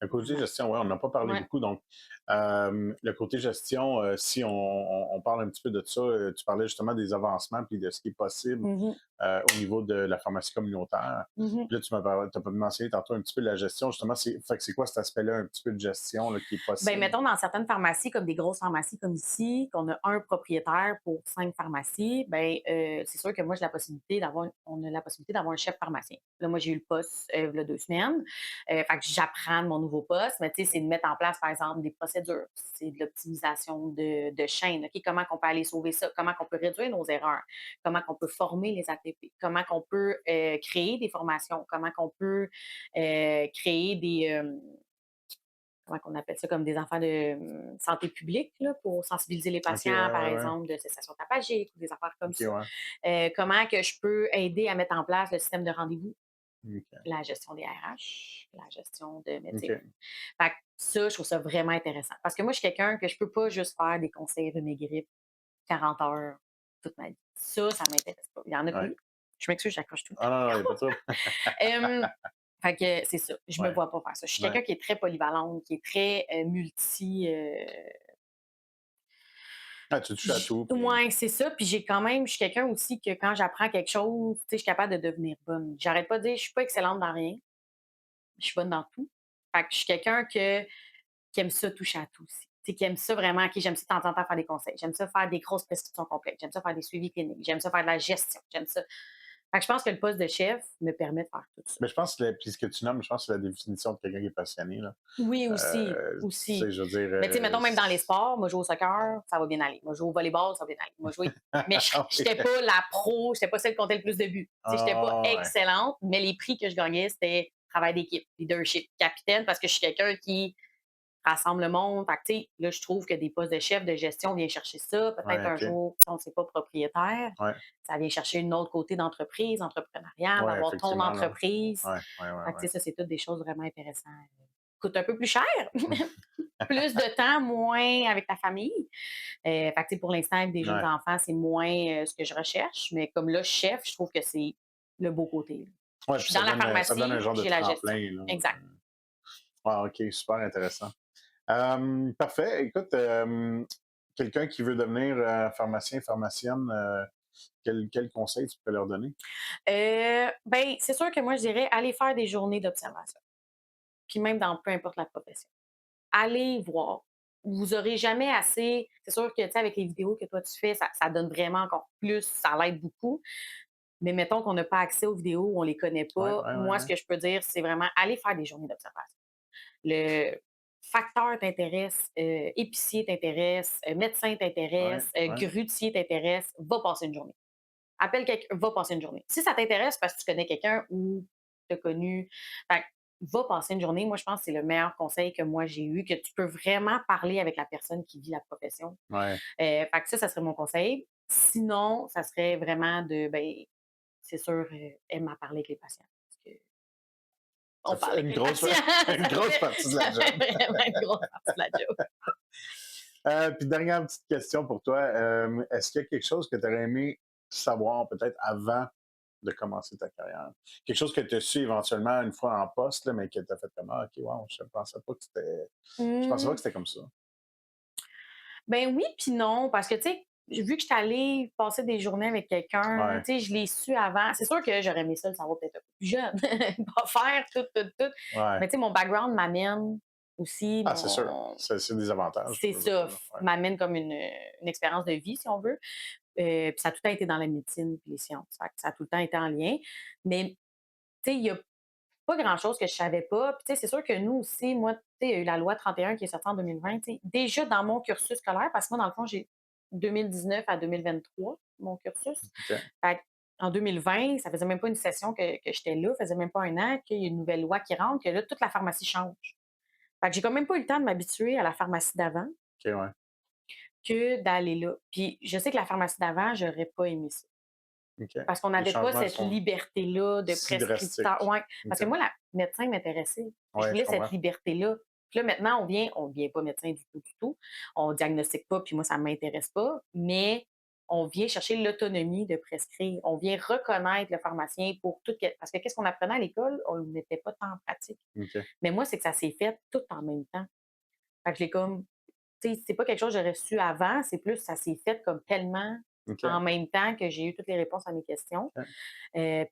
Le côté Ouais. gestion, ouais, on n'a pas parlé Ouais. beaucoup. Donc, le côté gestion, si on parle un petit peu de ça, tu parlais justement des avancements puis de ce qui est possible Mmh mh. au niveau de la pharmacie communautaire. Mmh. Puis là, tu as mentionné tantôt un petit peu de la gestion, justement. Fait que c'est quoi cet aspect-là, un petit peu de gestion là, qui est Ben, possible? mettons dans certaines pharmacies, comme des grosses pharmacies comme ici, qu'on a un propriétaire pour 5 pharmacies, ben, c'est sûr que moi, j'ai la possibilité d'avoir on a la possibilité d'avoir un chef pharmacien. Là, moi, j'ai eu le poste, v'là 2 semaines, fait que j'apprends de mon nouveau poste, mais tu sais, c'est de mettre en place, par exemple, des procédures, c'est de l'optimisation de chaînes, OK? Comment qu'on peut aller sauver ça? Comment qu'on peut réduire nos erreurs? Comment qu'on peut former les ATP? Comment qu'on peut, créer des formations? Comment qu'on peut, créer des, comment qu'on appelle ça, comme des affaires de santé publique là, pour sensibiliser les OK, ouais, patients, par ouais, ouais. exemple, de cessation tabagique ou des affaires comme OK, ça. ouais. Comment que je peux aider à mettre en place le système de rendez-vous, OK. la gestion des RH, la gestion de médecins. OK. Fait que ça, je trouve ça vraiment intéressant. Parce que moi, je suis quelqu'un que je peux pas juste faire des conseils de mes grippes 40 heures toute ma vie. Ça m'intéresse pas. Il y en a Ouais. plus. Je m'excuse, j'accroche tout le Ah temps. non, non, il n'y a pas de trouble. Hem, fait que c'est ça, je me Ouais. vois pas faire ça. Je suis Ouais. quelqu'un qui est très polyvalente, qui est très, multi, Ah, tu touches à tout, puis ouais, c'est ça, puis je suis quelqu'un aussi que quand j'apprends quelque chose, tu sais, je suis capable de devenir bonne. J'arrête pas de dire: «Je suis pas excellente dans rien, je suis bonne dans tout». Fait que je suis quelqu'un qui aime ça toucher à tout aussi. Tu sais, qui aime ça vraiment, OK, j'aime ça de temps en temps faire des conseils, j'aime ça faire des grosses prescriptions complètes, j'aime ça faire des suivis cliniques, j'aime ça faire de la gestion, j'aime ça. Fait que je pense que le poste de chef me permet de faire tout ça. mais je pense que puis ce que tu nommes, je pense que c'est la définition de quelqu'un qui est passionné, là. Oui, aussi, Tu sais, aussi. je veux dire, Mais tu sais, mettons même dans les sports, moi, jouer au soccer, ça va bien aller. Moi, jouer au volleyball, ça va bien aller. Moi, jouer mais je ah oui. j'étais pas la pro, j'étais pas celle qui comptait le plus de buts. Tu sais, j'étais pas Ah ouais. excellente, mais les prix que je gagnais, c'était travail d'équipe, leadership, capitaine, parce que je suis quelqu'un qui rassemble le monde. Fait que, tu sais, là, je trouve que des postes de chef de gestion viennent chercher ça. Peut-être Ouais, un OK. jour, si on ne sait pas propriétaire, Ouais. ça vient chercher une autre côté d'entreprise, entrepreneurial, Ouais, d'avoir ton effectivement, là. entreprise. Ouais, ouais, ouais, Fait que, ouais. tu sais, ça, c'est toutes des choses vraiment intéressantes. Coûte un peu plus cher, plus de temps, moins avec ta famille. Fait que, tu sais, pour l'instant, avec des jeunes Ouais. enfants, c'est moins ce que je recherche. Mais comme là, chef, je trouve que c'est le beau côté. Là. Ouais, Je puis suis dans la ça donne un pharmacie, genre de j'ai la gestion. tremplin, là. Exact. Ouais, OK, super intéressant. Parfait. Écoute, quelqu'un qui veut devenir, pharmacien, pharmacienne, quel conseil tu peux leur donner? Ben, c'est sûr que moi, je dirais aller faire des journées d'observation. Puis même dans peu importe la profession. Allez voir. Vous aurez jamais assez. C'est sûr que, tu sais, avec les vidéos que toi tu fais, ça donne vraiment encore plus, ça l'aide beaucoup. Mais mettons qu'on n'a pas accès aux vidéos, on les connaît Ouais, pas. ouais, ouais, Moi, ce ouais. que je peux dire, c'est vraiment aller faire des journées d'observation. Le facteur t'intéresse, épicier t'intéresse, médecin Ouais, t'intéresse, ouais. grutier t'intéresse, va passer une journée. Appelle quelqu'un, va passer une journée. Si ça t'intéresse parce que tu connais quelqu'un ou tu as connu, fait que va passer une journée. Moi, je pense que c'est le meilleur conseil que moi j'ai eu, que tu peux vraiment parler avec la personne qui vit la profession. Ouais. Fait que ça serait mon conseil. Sinon, ça serait vraiment de, ben, c'est sûr, aime à parler avec les patients. Parce que Ça on fait parle avec une les grosse patients. une grosse partie de la Ça fait job. vraiment une grosse partie de la job. Puis dernière petite question pour toi, est-ce qu'il y a quelque chose que tu aurais aimé savoir peut-être avant de commencer ta carrière? Quelque chose que tu as su éventuellement une fois en poste, là, mais que tu as fait comme: «Ah OK, wow, je pensais pas Mmh. que c'était comme ça». Ben oui, puis non, parce que, tu sais, vu que je suis allée passer des journées avec quelqu'un, Ouais, tu sais, je l'ai su avant. C'est sûr que j'aurais aimé ça le savoir peut-être un peu plus jeune, pas faire tout, tout, tout. ouais. Mais tu sais, mon background m'amène aussi, Ah, c'est sûr. mon C'est des avantages, c'est veux pas, ça, là. Ouais. m'amène comme une expérience de vie, si on veut. Puis ça a tout le temps été dans la médecine puis les sciences. Fait que ça a tout le temps été en lien. Mais tu sais, il y a pas grand-chose que je savais pas. Puis, tu sais, c'est sûr que nous aussi, moi, tu sais, il y a eu la loi 31 qui est sortie en 2020. Tu sais. Déjà dans mon cursus scolaire, parce que moi, dans le fond, j'ai 2019 à 2023, mon cursus. OK. Fait en 2020, ça faisait même pas une session que j'étais là, ça faisait même pas un an qu'il y a une nouvelle loi qui rentre, que là, toute la pharmacie change. Fait que j'ai quand même pas eu le temps de m'habituer à la pharmacie d'avant OK, ouais. que d'aller là. Puis je sais que la pharmacie d'avant, j'aurais pas aimé ça. OK. Parce qu'on Les n'avait pas changements cette sont liberté-là de si prescripteur. drastiques. Ouais, parce OK. que moi, la médecin m'intéressait. Je Ouais, je voulais cette comprends. liberté-là. Puis là, maintenant, on vient pas médecin du tout, du tout. On diagnostique pas, puis moi, ça m'intéresse pas, mais on vient chercher l'autonomie de prescrire. On vient reconnaître le pharmacien pour tout. Parce que qu'est-ce qu'on apprenait à l'école? On ne le mettait pas tant en pratique. OK. Mais moi, c'est que ça s'est fait tout en même temps. Fait que j'ai comme, tu sais, c'est pas quelque chose que j'aurais su avant, c'est plus ça s'est fait comme tellement. OK. en même temps que j'ai eu toutes les réponses à mes questions. OK.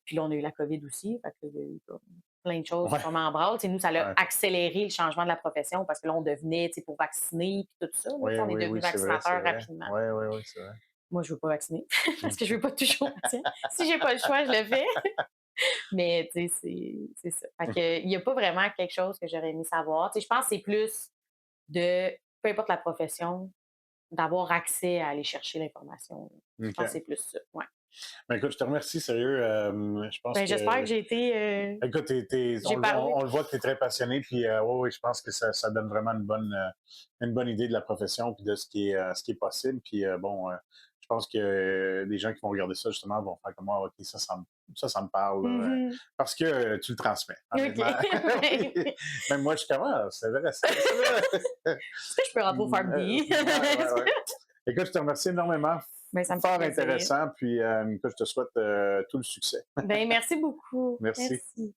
Puis là, on a eu la COVID aussi, fait qu'il y a eu comme plein de choses qui Ouais, sont en branle. Tu sais, nous, ça a ouais. accéléré le changement de la profession parce que là, on devenait, tu sais, pour vacciner puis tout ça, là, tu Oui, sais, on est oui, oui, devenus c'est vrai, c'est vaccinateurs vrai. rapidement. Oui, oui, oui, c'est vrai. Moi, je veux pas vacciner parce que je OK. veux pas toucher aux patients. Si j'ai pas le choix, je le fais. Mais tu sais, c'est ça. Fait que, il y a pas vraiment quelque chose que j'aurais aimé savoir. Tu sais, je pense que c'est plus de, peu importe la profession, d'avoir accès à aller chercher l'information. Je pense que OK. c'est plus ça, ouais. Ben, écoute, je te remercie, sérieux. Je pense Ben, j'espère que que j'ai été, écoute, j'ai parlé. on le voit que tu es très passionné, puis oui, oui, je pense que ça donne vraiment une bonne idée de la profession puis de ce qui est possible. Puis bon, je pense que les gens qui vont regarder ça, justement, vont faire comme moi, OK, ça me parle, là, Mmh. parce que tu le transmets, OK. honnêtement. Oui. Ben, Même moi, je suis comme, ah, c'est intéressant, ça, là. est-ce que je peux rentrer au Farmby? Ouais, ouais, ouais. Écoute, je te remercie énormément. Ben, ça me fait Fort plaisir. intéressant, puis écoute, je te souhaite tout le succès. Ben, merci beaucoup. Merci. Merci.